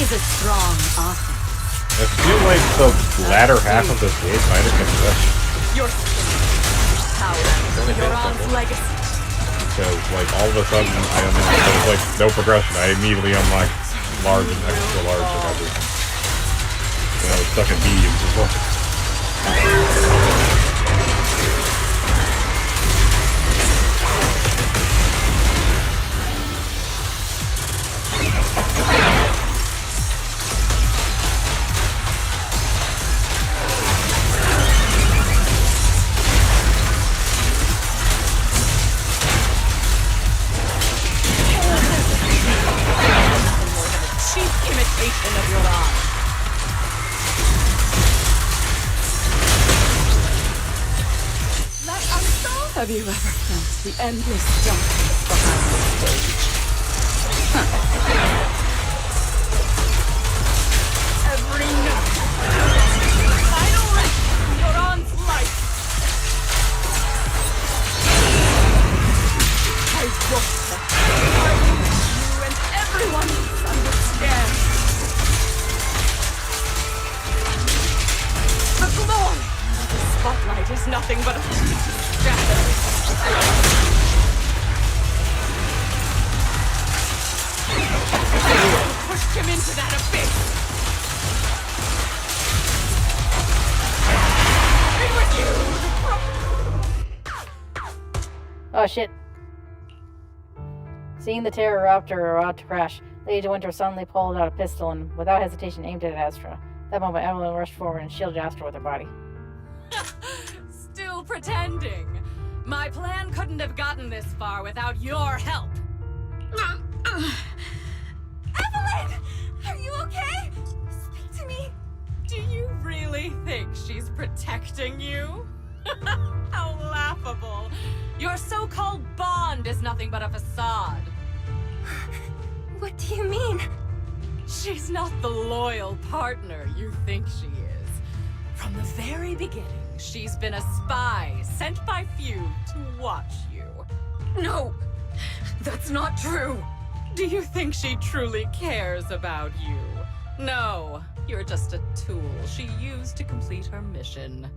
is a strong offense. I feel like the latter half of this game might have been better. Your power. Laurent's legacy. Because, like, all of a sudden, I unlocked, there was, like, no progression. I immediately unlocked large and extra large and everything. And I was stuck in mediums as well. Cheap imitation of Laurent. Have you ever felt the endless darkness behind the stage? Every note. Final rest from Laurent's life. I wrote that. You and everyone else understand. The glory of the spotlight is nothing but a shadow. Pushed him into that abyss. Be with you. Oh shit. Seeing the Pterodactyl about to crash, Lady De Winter suddenly pulled out a pistol and, without hesitation, aimed it at Astra. At that moment, Evelyn rushed forward and shielded Astra with her body. Still pretending. My plan couldn't have gotten this far without your help. Evelyn! Are you okay? Speak to me. Do you really think she's protecting you? How laughable. Your so-called bond is nothing but a facade. What do you mean? She's not the loyal partner you think she is. From the very beginning, she's been a spy sent by few to watch you. No, that's not true. Do you think she truly cares about you? No, you're just a tool she used to complete her mission.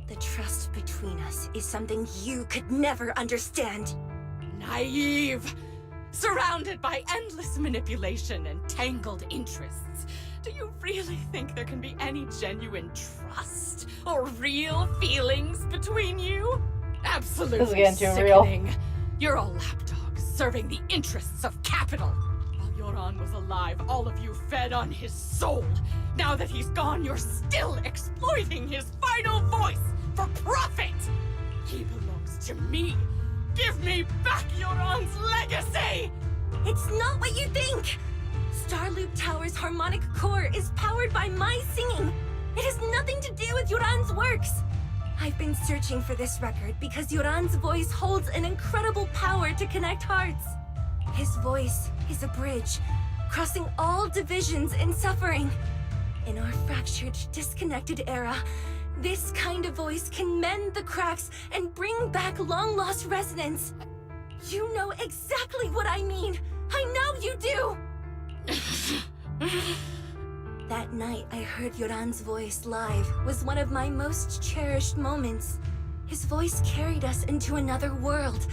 The trust between us is something you could never understand. Naive! Surrounded by endless manipulation and tangled interests. Do you really think there can be any genuine trust or real feelings between you? Absolutely This is getting too real. sickening. You're all lapdogs serving the interests of capital. While Yoran was alive, all of you fed on his soul. Now that he's gone, you're still exploiting his final voice for profit. He belongs to me. Give me back Yoran's legacy! It's not what you think! Starloop Tower's harmonic core is powered by my singing. It has nothing to do with Yoran's works. I've been searching for this record because Yoran's voice holds an incredible power to connect hearts. His voice is a bridge, crossing all divisions and suffering. In our fractured, disconnected era, this kind of voice can mend the cracks and bring back long-lost resonance. You know exactly what I mean. I know you do! That night I heard Yoran's voice live was one of my most cherished moments. His voice carried us into another world,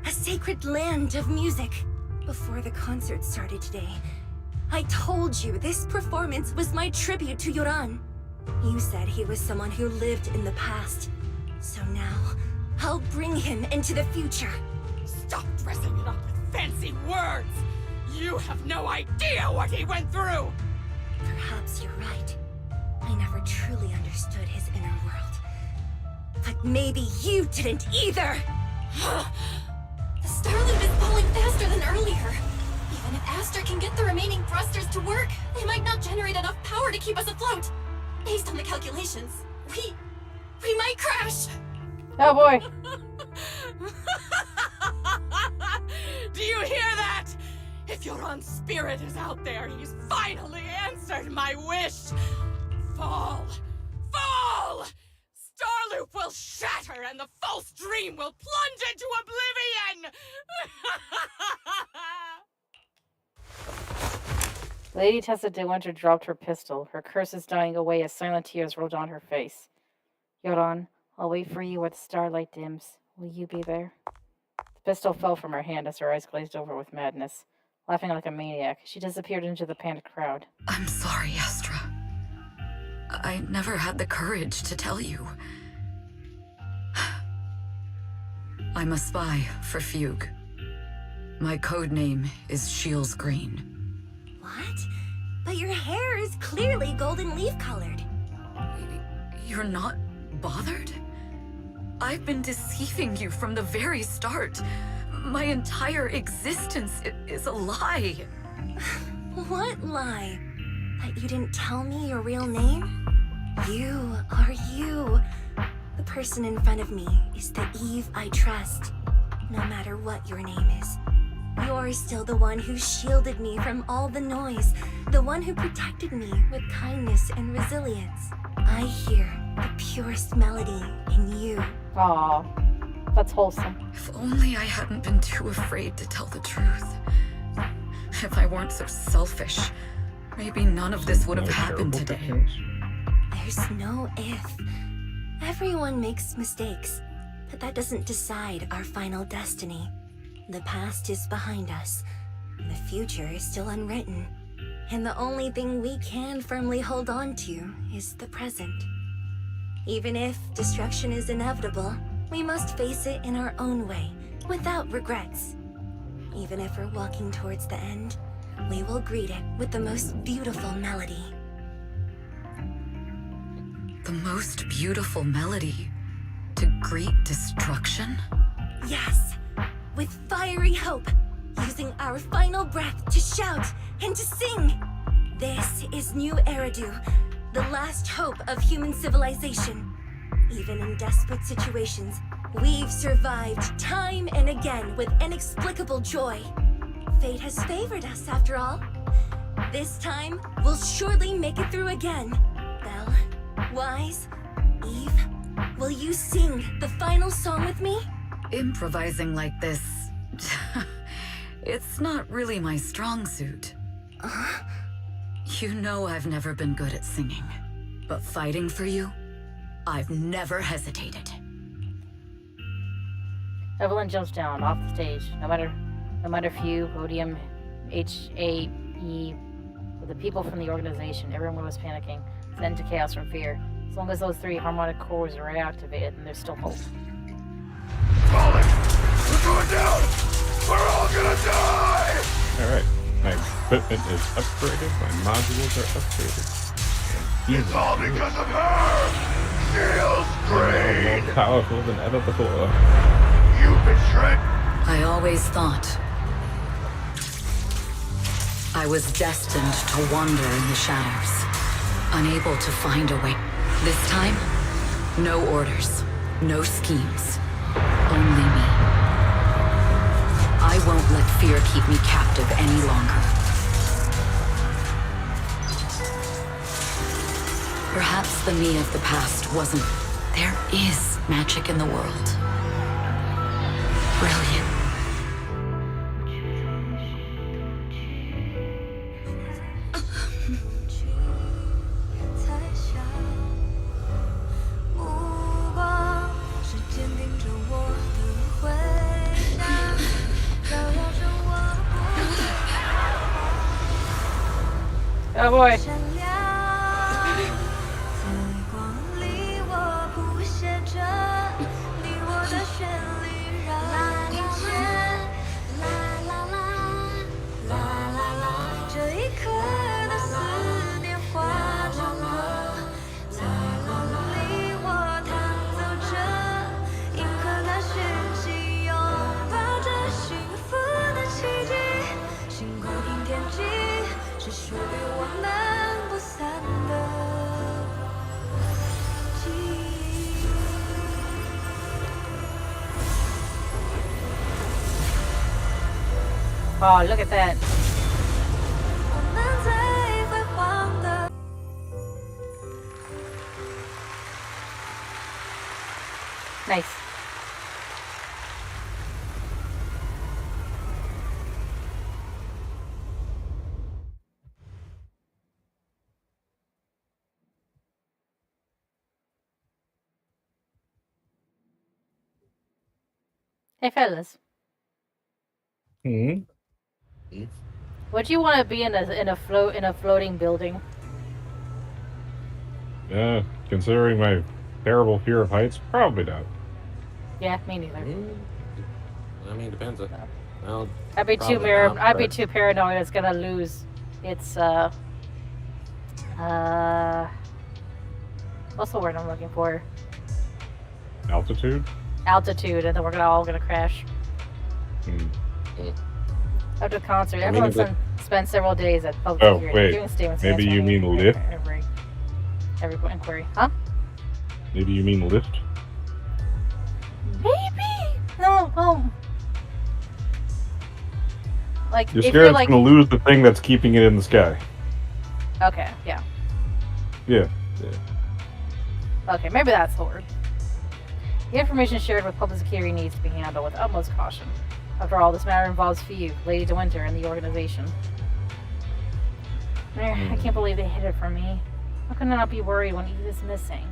a sacred land of music. Before the concert started today, I told you this performance was my tribute to Yoran. You said he was someone who lived in the past. So now, I'll bring him into the future. Stop dressing it up with fancy words! You have no idea what he went through! Perhaps you're right. I never truly understood his inner world. But maybe you didn't either! The Starloop is falling faster than earlier. Even if Astra can get the remaining thrusters to work, they might not generate enough power to keep us afloat. Based on the calculations, we might crash. Oh boy. Do you hear that? If Yoran's spirit is out there, he's finally answered my wish. Fall! Fall! Starloop will shatter and the false dream will plunge into oblivion! Lady Tessa De Winter dropped her pistol, her curses dying away as silent tears rolled down her face. Yoran, I'll wait for you where the starlight dims. Will you be there? The pistol fell from her hand as her eyes glazed over with madness. Laughing like a maniac, she disappeared into the panicked crowd. I'm sorry, Astra. I never had the courage to tell you. I'm a spy for Fugue. My code name is Shields Green. What? But your hair is clearly golden leaf colored. You're not bothered? I've been deceiving you from the very start. My entire existence is a lie. What lie? That you didn't tell me your real name? You are you. The person in front of me is the Eve I trust, no matter what your name is. You're still the one who shielded me from all the noise, the one who protected me with kindness and resilience. I hear the purest melody in you. Aw, that's wholesome. If only I hadn't been too afraid to tell the truth. If I weren't so selfish, maybe none of this would have happened today. There's no if. Everyone makes mistakes, but that doesn't decide our final destiny. The past is behind us. The future is still unwritten. And the only thing we can firmly hold on to is the present. Even if destruction is inevitable, we must face it in our own way, without regrets. Even if we're walking towards the end, we will greet it with the most beautiful melody. The most beautiful melody to greet destruction? Yes, with fiery hope, using our final breath to shout and to sing. This is New Eridu, the last hope of human civilization. Even in desperate situations, we've survived time and again with inexplicable joy. Fate has favored us after all. This time, we'll surely make it through again. Belle, Wise, Eve, will you sing the final song with me? Improvising like this... it's not really my strong suit. You know I've never been good at singing. But fighting for you, I've never hesitated. Evelyn jumps down off the stage. No matter few, podium, HAE, with the people from the organization, everyone was panicking, sent into chaos from fear. As long as those 3 harmonic cores are reactivated, then there's still hope. Falling! We're going down! We're all gonna die! Alright. My equipment is upgraded, my modules are upgraded. It's all because of her! She'll scream! More powerful than ever before. You betrayed! I always thought I was destined to wander in the shadows, unable to find a way. This time, no orders, no schemes, only me. I won't let fear keep me captive any longer. Perhaps the me of the past wasn't... There is magic in the world. Brilliant. Oh boy. Oh, look at that. Nice. Hey fellas. Hmm? Would you want to be in a floating building? Yeah, considering my terrible fear of heights, probably not. Yeah, me neither. I mean, depends on. Well, I'd be too paranoid. It's gonna lose its what's the word I'm looking for? Altitude? Altitude, and then we're all gonna crash. After the concert, everyone's spent several days at public security doing statements. Maybe you mean lift? Every inquiry, huh? Maybe you mean lift? Maybe. No. Like You're if scared you're it's like gonna lose the thing that's keeping it in the sky. Okay. Yeah. Yeah. Okay, maybe that's the word. The information shared with public security needs to be handled with utmost caution. After all, this matter involves Fiyu, Lady De Winter, and the organization. I can't believe they hid it from me. How can I not be worried when Eve is missing?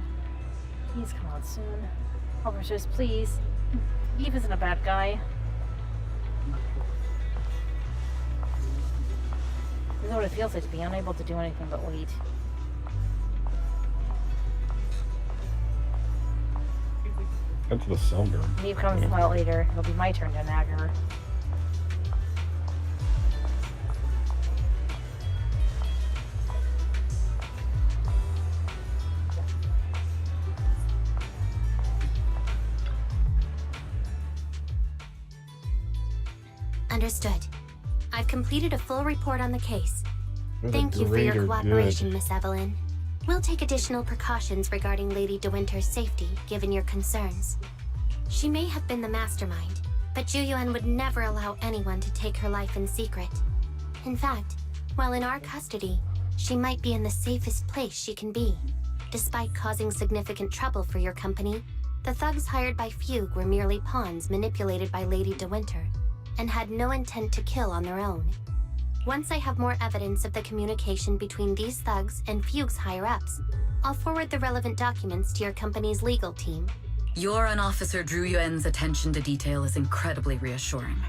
Please come out soon. Officers, please. Eve isn't a bad guy. This is what it feels like to be unable to do anything but wait. That's the Selger. Eve comes out later. It'll be my turn to nag her. Understood. I've completed a full report on the case. You're Thank you for your greater cooperation, good. Miss Evelyn. We'll take additional precautions regarding Lady De Winter's safety, given your concerns. She may have been the mastermind, but Zhu Yuan would never allow anyone to take her life in secret. In fact, while in our custody, she might be in the safest place she can be. Despite causing significant trouble for your company, the thugs hired by Fugue were merely pawns manipulated by Lady De Winter, and had no intent to kill on their own. Once I have more evidence of the communication between these thugs and Fugue's higher-ups, I'll forward the relevant documents to your company's legal team. Your and Officer Zhu Yuan's attention to detail is incredibly reassuring.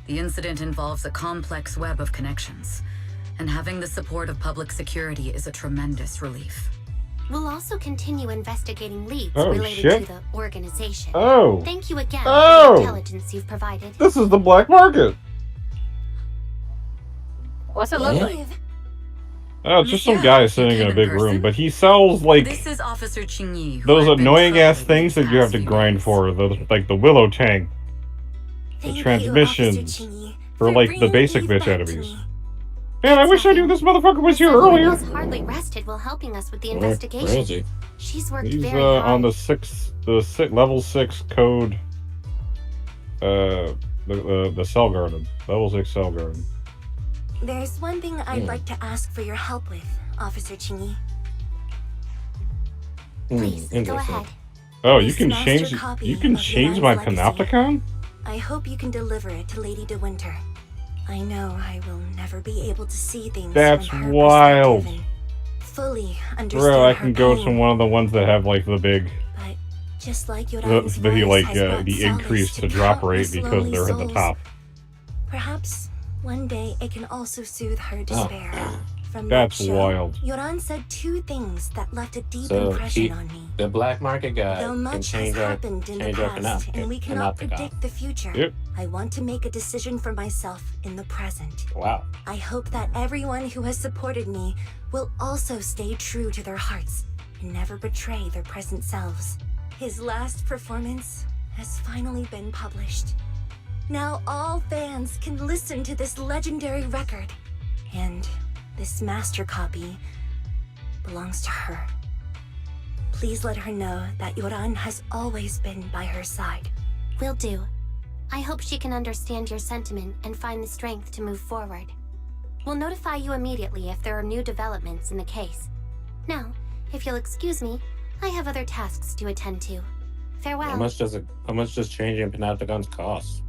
The incident involves a complex web of connections, and having the support of public security is a tremendous relief. We'll also continue investigating leads Oh, related shit. to the organization. Oh. Thank you again Oh. for the intelligence you've provided. This is the black market. What's it look like? Oh, it's just some guy sitting in a big room, but he sells like This is Officer Qingyi, who those I've been annoying ass trailing things that these you have past to few grind days. for, like the willow tank, the Thank you, transmissions, Officer Qingyi, for like the bringing basic Eve bitch back to enemies. me. Man, I wish I knew this motherfucker was here Evelyn earlier. has hardly rested while helping us with the Where investigation. is he? She's worked He's very hard. on the level 6 code, the cell garden, level 6 cell garden. There's one thing I'd like to ask for your help with, Officer Qingyi. Please, go Interesting. ahead. Oh, you This can master change. copy You can of change Yuan's my legacy. panopticon. I hope you can deliver it to Lady De Winter. I know I will never be able to see things That's from her wild. perspective and fully understand Bro, I her can go to pain. one of the ones that have like the big, But just like Yoran's the voice like has brought the solace increase to to drop rate countless because lonely they're at the souls, top. Perhaps one day it can also soothe her despair. From That's that show, wild. Yoran said two things that left a deep So impression on me. the black market guy Though can much has change our happened in the change our past, and we cannot panopticon. predict the future, Yep. I want to make a decision for myself in the present. Wow. I hope that everyone who has supported me will also stay true to their hearts and never betray their present selves. His last performance has finally been published. Now all fans can listen to this legendary record. And this master copy belongs to her. Please let her know that Yoran has always been by her side. Will do. I hope she can understand your sentiment and find the strength to move forward. We'll notify you immediately if there are new developments in the case. Now, if you'll excuse me, I have other tasks to attend to. Farewell. How much does changing panopticons cost?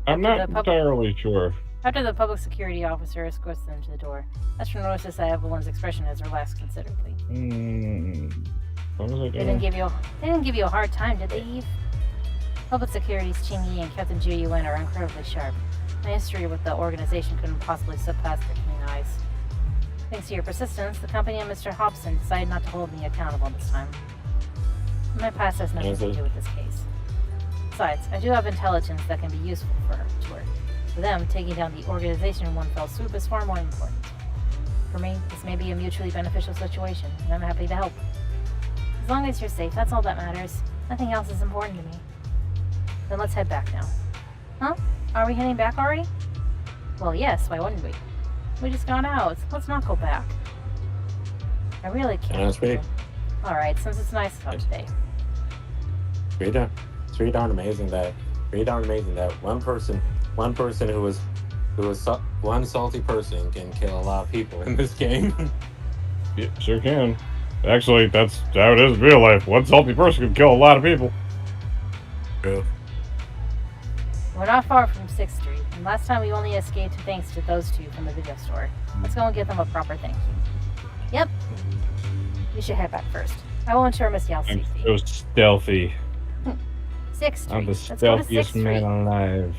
I'm not entirely sure. After the public security officer escorts them to the door, Astra notices that Evelyn's expression has relaxed considerably. What was I They doing? didn't give you a hard time, did they, Eve? Public Security's Qingyi and Captain Zhu Yuan are incredibly sharp. My history with the organization couldn't possibly surpass their keen eyes. Thanks to your persistence, the company and Mr. Hobson decided not to hold me accountable this time. My past has nothing to do with this case. Besides, I do have intelligence that can be useful to her. For them, taking down the organization in one fell swoop is far more important. For me, this may be a mutually beneficial situation, and I'm happy to help. As long as you're safe, that's all that matters. Nothing else is important to me. Then let's head back now. Huh? Are we heading back already? Well, yes, why wouldn't we? We just got out. Let's not go back. I really can't. That's pretty. Alright, since it's nice out today. It's pretty darn amazing that one person who was one salty person can kill a lot of people in this game. Yeah, sure can. Actually, that's how it is in real life. One salty person can kill a lot of people. True. We're not far from 6th Street, and last time we only escaped thanks to those two from the video store. Let's go and give them a proper thank you. Yep. We should head back first. I will ensure Miss Yale's I'm safety. so stealthy. 6th Street. I'm the Let's go to 6th stealthiest man Street. alive.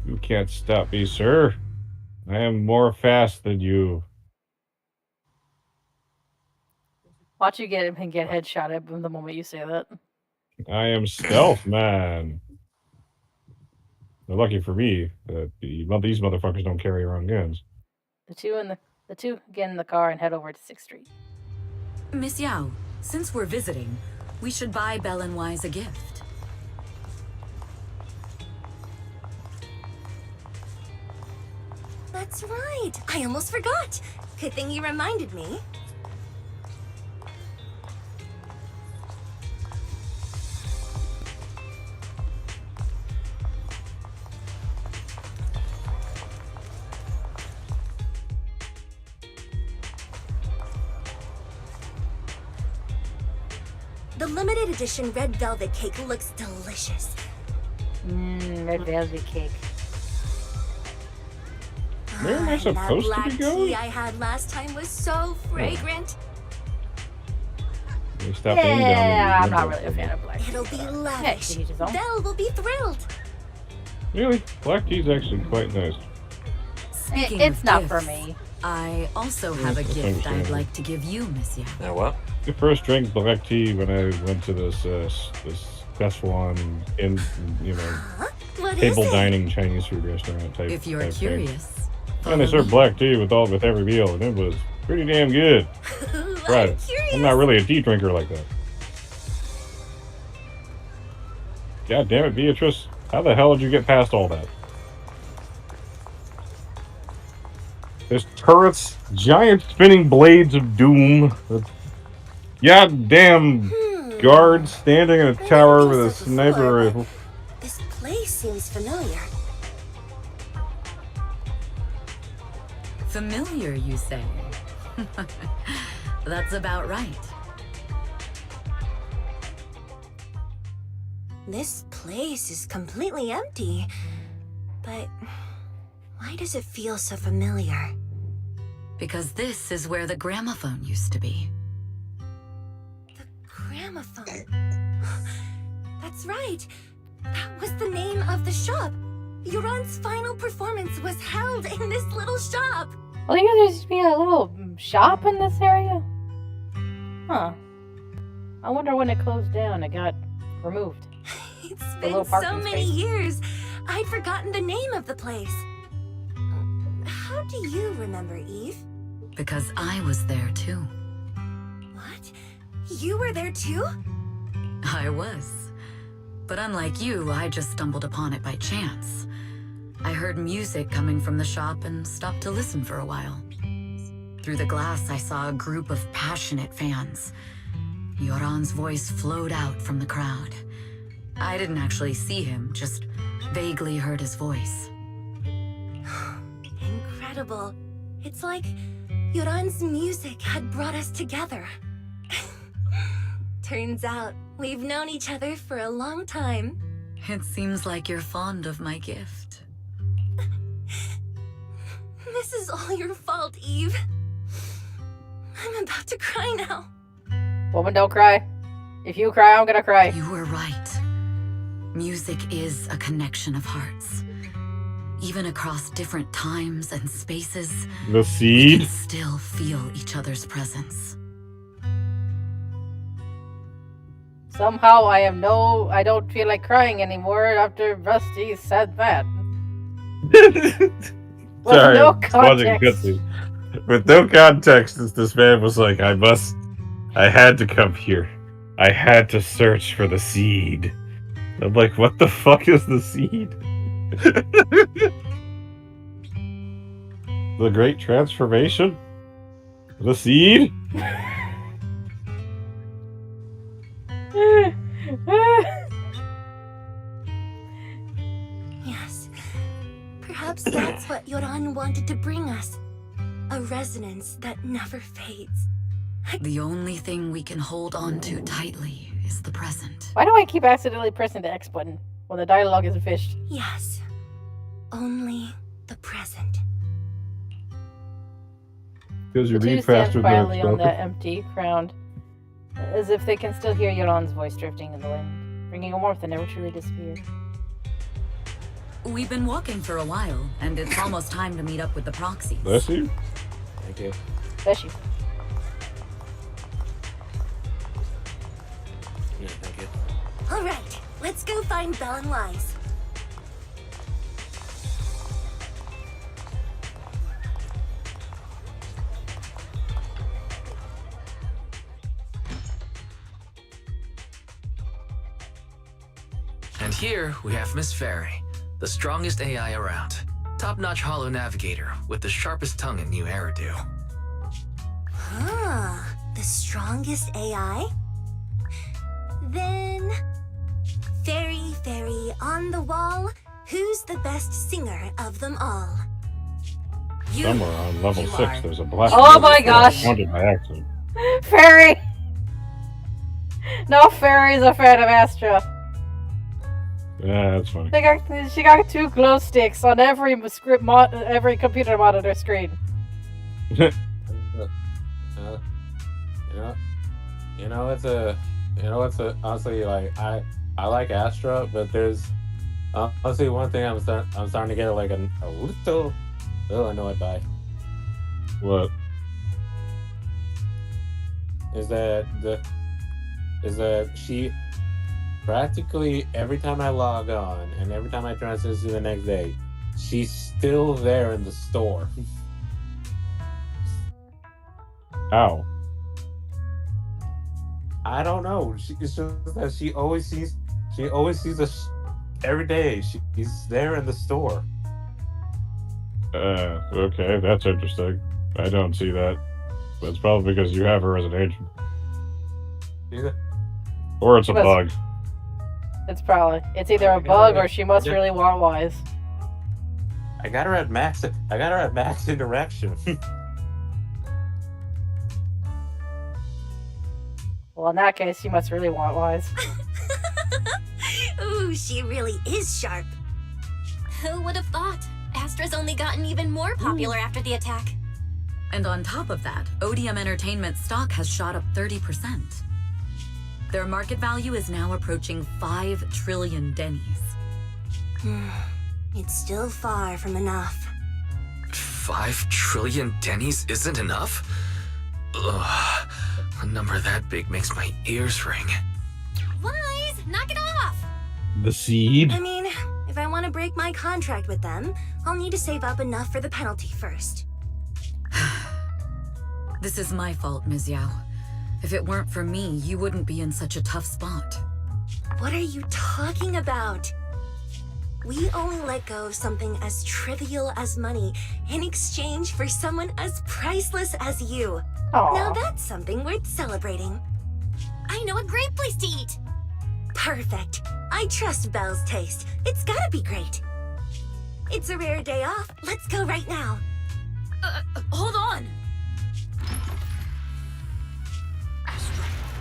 You can't stop me, sir. I am more fast than you. Watch you get headshotted the moment you say that. I am stealth man. Lucky for me that these motherfuckers don't carry around guns. The two get in the car and head over to 6th Street. Miss Yao, since we're visiting, we should buy Belle and Wise a gift. That's right. I almost forgot. Good thing you reminded me. The limited edition red velvet cake looks delicious. Red velvet cake. Where am I That supposed to black be going? tea I had last time was so fragrant. Stop aiming down Yeah, the I'm not window. really a fan of black tea. It'll be lavish. to each his own. Belle will be thrilled. Really? Black tea's actually quite nice. Speaking It's of not gifts, for me. I also have a That's gift I'd understandable. like to give you, Monsieur. Now what? I first drank black tea when I went to this Szechuan in What is table it? dining Chinese food restaurant type. If you're type thing. curious, And they served black tea with every meal, and it was pretty damn good. Right. I'm curious. I'm not really a tea drinker like that. God damn it, Beatrice. How the hell did you get past all that? There's turrets, giant spinning blades of doom. Goddamn guards standing in a tower with a sniper rifle. This place seems familiar. familiar, you say? That's about right. This place is completely empty. But why does it feel so familiar? Because this is where the gramophone used to be. Gramophone. That's right. That was the name of the shop. Yoran's final performance was held in this little shop. Well, you know, there's to be a little shop in this area? Huh. I wonder when it closed down, it got removed. It's The little been so parking many space. years. I'd forgotten the name of the place. How do you remember, Eve? Because I was there too. What? You were there too? I was. But unlike you, I just stumbled upon it by chance. I heard music coming from the shop and stopped to listen for a while. Through the glass, I saw a group of passionate fans. Yoran's voice flowed out from the crowd. I didn't actually see him, just vaguely heard his voice. Incredible. It's like Yoran's music had brought us together. Turns out we've known each other for a long time. It seems like you're fond of my gift. This is all your fault, Eve. I'm about to cry now. Woman, don't cry. If you cry, I'm gonna cry. You were right. Music is a connection of hearts. Even across different times and spaces, The we seed? can still feel each other's presence. Somehow I don't feel like crying anymore after Rusty said that. With Sorry, no I'm pausing context. cutscene. With no context, this man was like, I had to come here. I had to search for the seed. I'm like, what the fuck is the seed? The Great Transformation? The seed? Yes. Perhaps that's what Yoran wanted to bring us. A resonance that never fades. The only thing we can hold on to tightly is the present. Why do I keep accidentally pressing the X button when the dialogue isn't fished? Yes. Only the present. Because you The two read stand faster than quietly on expected. that empty ground, as if they can still hear Yoran's voice drifting in the wind, bringing a warmth that never truly disappeared. We've been walking for a while, and it's almost time to meet up with the proxies. Bless you. Thank you. Bless you. Yeah, thank you. All right, let's go find Belle and Wise. And here we have Miss Fairy, the strongest AI around. top-notch holo navigator with the sharpest tongue in New Eridu. Huh. The strongest AI? Then... Fairy, on the wall, who's the best singer of them all? You. Somewhere on level You 6, are. there's a black. Oh my gosh. I wanted by accident. Fairy! No, Fairy's a fan of Astra. Yeah, that's funny. She got 2 glow sticks on every every computer monitor screen. You know, honestly, like, I like Astra, but there's honestly one thing I'm starting to get like a little annoyed by. What? Is that she practically every time I log on and every time I transition to the next day, she's still there in the store. How? I don't know. It's just that she always sees us every day. She's there in the store. Okay, that's interesting. I don't see that. But it's probably because you have her as an agent. Or it's a bug. It's either a bug or she must really want Wise. I got her at max interaction. Well, in that case, she must really want Wise. Ooh, she really is sharp. Who would have thought? Astra's only gotten even more popular after the attack. And on top of that, Odium Entertainment stock has shot up 30%. Their market value is now approaching 5 trillion dennies. It's still far from enough. 5 trillion dennies isn't enough? Ugh. A number that big makes my ears ring. Wise, knock it off! The seed? I mean, if I want to break my contract with them, I'll need to save up enough for the penalty first. This is my fault, Ms. Yao. If it weren't for me, you wouldn't be in such a tough spot. What are you talking about? We only let go of something as trivial as money in exchange for someone as priceless as you. Aww. Now that's something worth celebrating. I know a great place to eat. Perfect. I trust Belle's taste. It's gotta be great. It's a rare day off. Let's go right now. Hold on.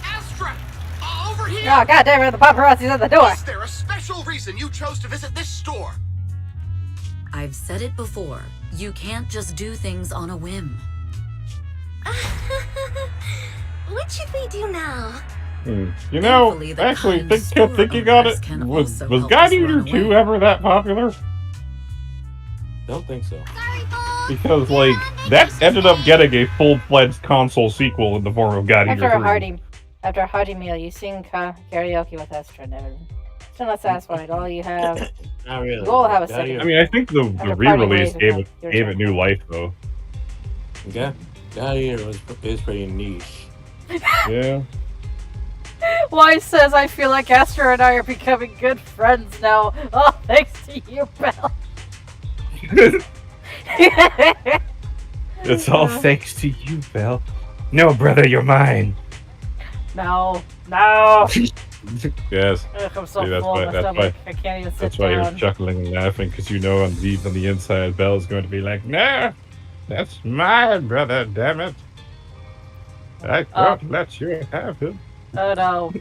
Astra! Over here! Oh, goddamn it, the paparazzi's at the door! Is there a special reason you chose to visit this store? I've said it before. You can't just do things on a whim. What should we do now? You know, Thankfully, the actually, kind think store you got owners it. can Was also help God us Eater run 2 away. ever that popular? Don't think so. Because, like, that ended up getting a full-fledged console sequel in the form of God Eater 3. After a hearty meal, you sing karaoke with Astra-Nomical. Still not satisfied. All you have. Not really. We'll have a God second. Eater- I mean, I think the After re-release parting ways, gave it new life, though. God Eater is pretty niche. Yeah. Wise says, I feel like Astra and I are becoming good friends now. Oh, thanks to you, Belle. It's all thanks to you, Belle. No, brother, you're mine. No. Yes. Ugh, I'm so See, that's full why- of my that's stomach. why- I can't even sit That's why down. you're chuckling and laughing, because you know on the inside, Belle's going to be like, "No, that's mine, brother. Damn it! I won't let you have him." Oh no.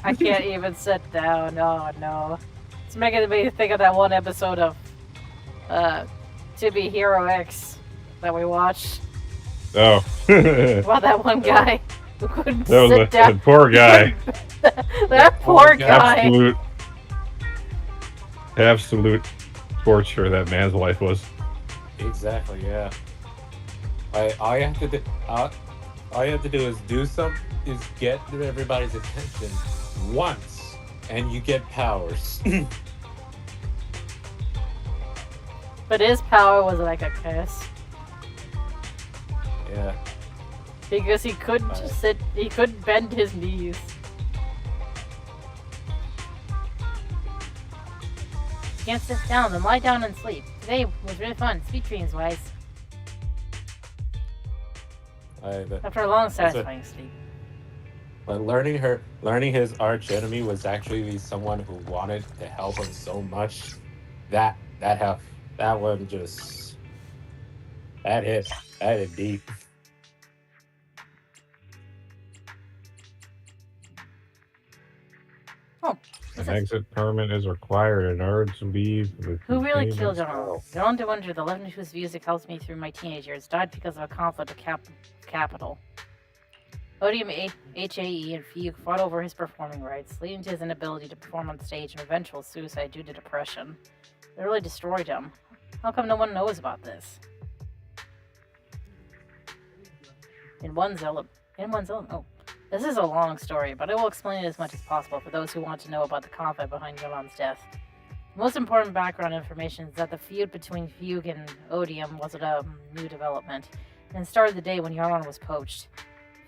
I can't even sit down. Oh no. It's making me think of that one episode of To Be Hero X that we watched. Oh. About that one guy who couldn't That was sit down. the poor guy. That poor guy. Absolute torture that man's life was. Exactly. Yeah. All you have to do is get everybody's attention once, and you get powers. But his power was like a curse. Yeah. Because he couldn't sit, he couldn't bend his knees. You can't sit down, then lie down and sleep. Today was really fun. Sweet dreams, Wise. After a long, satisfying sleep. But learning his arch enemy was actually someone who wanted to help him so much. That helped. That one just that hit deep. Oh, An exit permit is required in order to leave. Who really killed Yaron? Yaron de Wonder, the legend whose music helped me through my teenage years, died because of a conflict of capital. Odium HAE and Fugue fought over his performing rights, leading to his inability to perform on stage and eventual suicide due to depression. It really destroyed him. How come no one knows about this? Oh. This is a long story, but I will explain it as much as possible for those who want to know about the conflict behind Yaron's death. The most important background information is that the feud between Fugue and Odium was a new development, and started the day when Yaron was poached.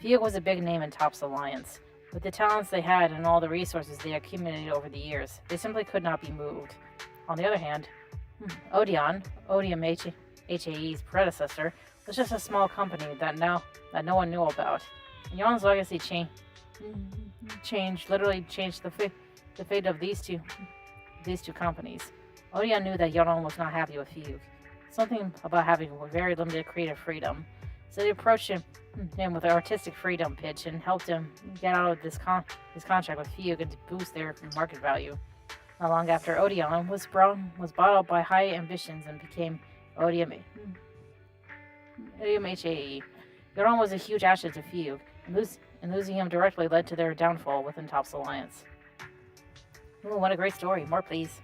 Fugue was a big name in Top's Alliance. With the talents they had and all the resources they accumulated over the years, they simply could not be moved. On the other hand, Odium HAE's predecessor, was just a small company that no one knew about. And Yaron's legacy literally changed the fate of these two companies. Odium knew that Yaron was not happy with Fugue. Something about having very limited creative freedom. So they approached him with an artistic freedom pitch and helped him get out of this contract with Fugue and to boost their market value. Not long after, Odium was bought out by high ambitions and became Odium HAE. Yaron was a huge asset to Fugue, and losing him directly led to their downfall within Top's Alliance. Ooh, what a great story. More, please.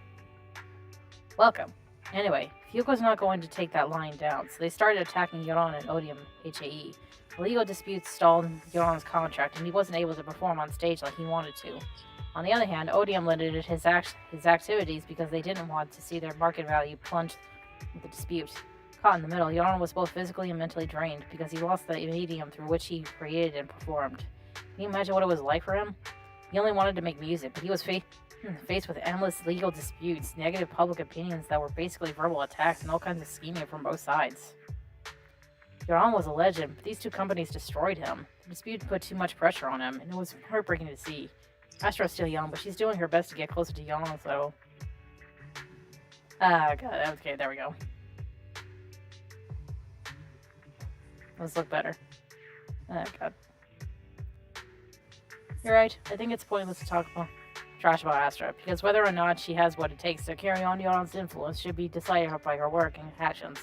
Welcome. Anyway, Fugue was not going to take that lying down, so they started attacking Yaron and Odium HAE. Legal disputes stalled Yaron's contract, and he wasn't able to perform on stage like he wanted to. On the other hand, Odium limited his activities because they didn't want to see their market value plunge with the dispute. Caught in the middle, Yaron was both physically and mentally drained because he lost the medium through which he created and performed. Can you imagine what it was like for him? He only wanted to make music, but he was faced with endless legal disputes, negative public opinions that were basically verbal attacks, and all kinds of scheming from both sides. Yaron was a legend, but these two companies destroyed him. The dispute put too much pressure on him, and it was heartbreaking to see. Astra's still young, but she's doing her best to get closer to Yaron, so... God, okay, there we go. Let's look better. Oh, God. You're right. I think it's pointless to talk trash about Astra, because whether or not she has what it takes to carry on Yaron's influence should be decided by her work and actions,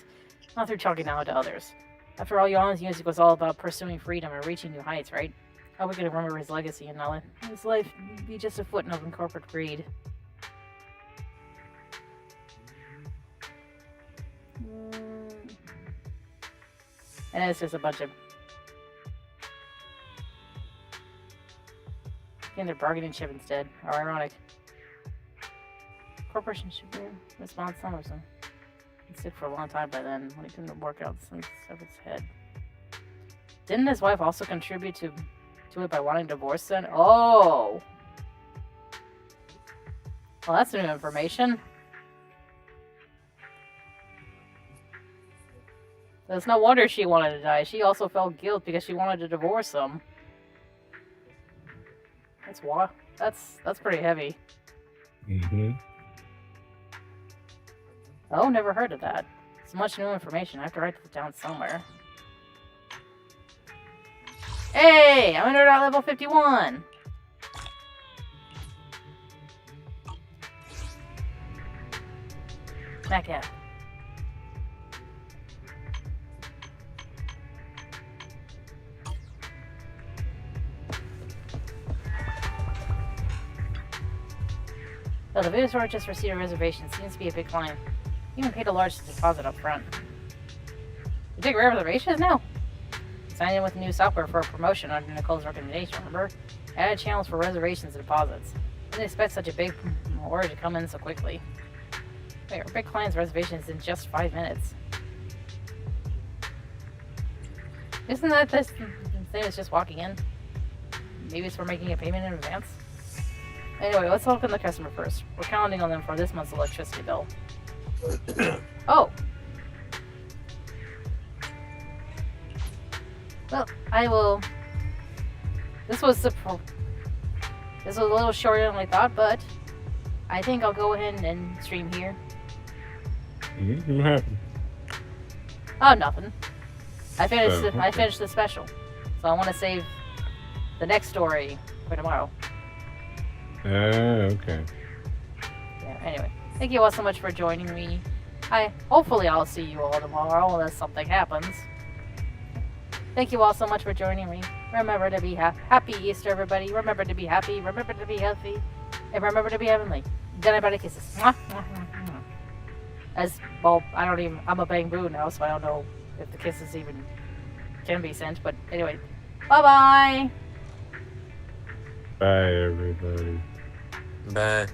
not through talking down to others. After all, Yaron's music was all about pursuing freedom and reaching new heights, right? How are we going to remember his legacy and not let his life be just a footnote in corporate greed? And it's just a bunch of... getting their bargaining chip instead. How ironic. Corporation should be response Summerson. Been sick for a long time by then, when he couldn't work out some stuff his head. Didn't his wife also contribute to it by wanting divorce then? Oh! Well, that's new information. It's no wonder she wanted to die. She also felt guilt because she wanted to divorce him. That's pretty heavy. Mm-hmm. Oh, never heard of that. So much new information. I have to write this down somewhere. Hey! I'm under level 51! Back out. Though the visitor just received a reservation, seems to be a big client. Even paid a large deposit up front. You take reservations now? Signed in with new software for a promotion under Nicole's recommendation, remember? Added channels for reservations and deposits. Didn't expect such a big order to come in so quickly. Wait, our big client's reservations in just 5 minutes. Isn't that this thing is just walking in? Maybe it's for making a payment in advance? Anyway, let's look at the customer first. We're counting on them for this month's electricity bill. Oh. Well, I will. This was a little shorter than I thought, but I think I'll go ahead and stream here. What happened? Oh, nothing. I finished the special, so I want to save the next story for tomorrow. Okay. Yeah. Anyway, thank you all so much for joining me. Hopefully I'll see you all tomorrow unless something happens. Thank you all so much for joining me. Remember to be happy Easter, everybody. Remember to be happy. Remember to be healthy, and remember to be heavenly. Good night, buddy. Kisses. As well, I'm a bang boo now, so I don't know if the kisses even can be sent. But anyway, bye bye. Bye, everybody. Bye.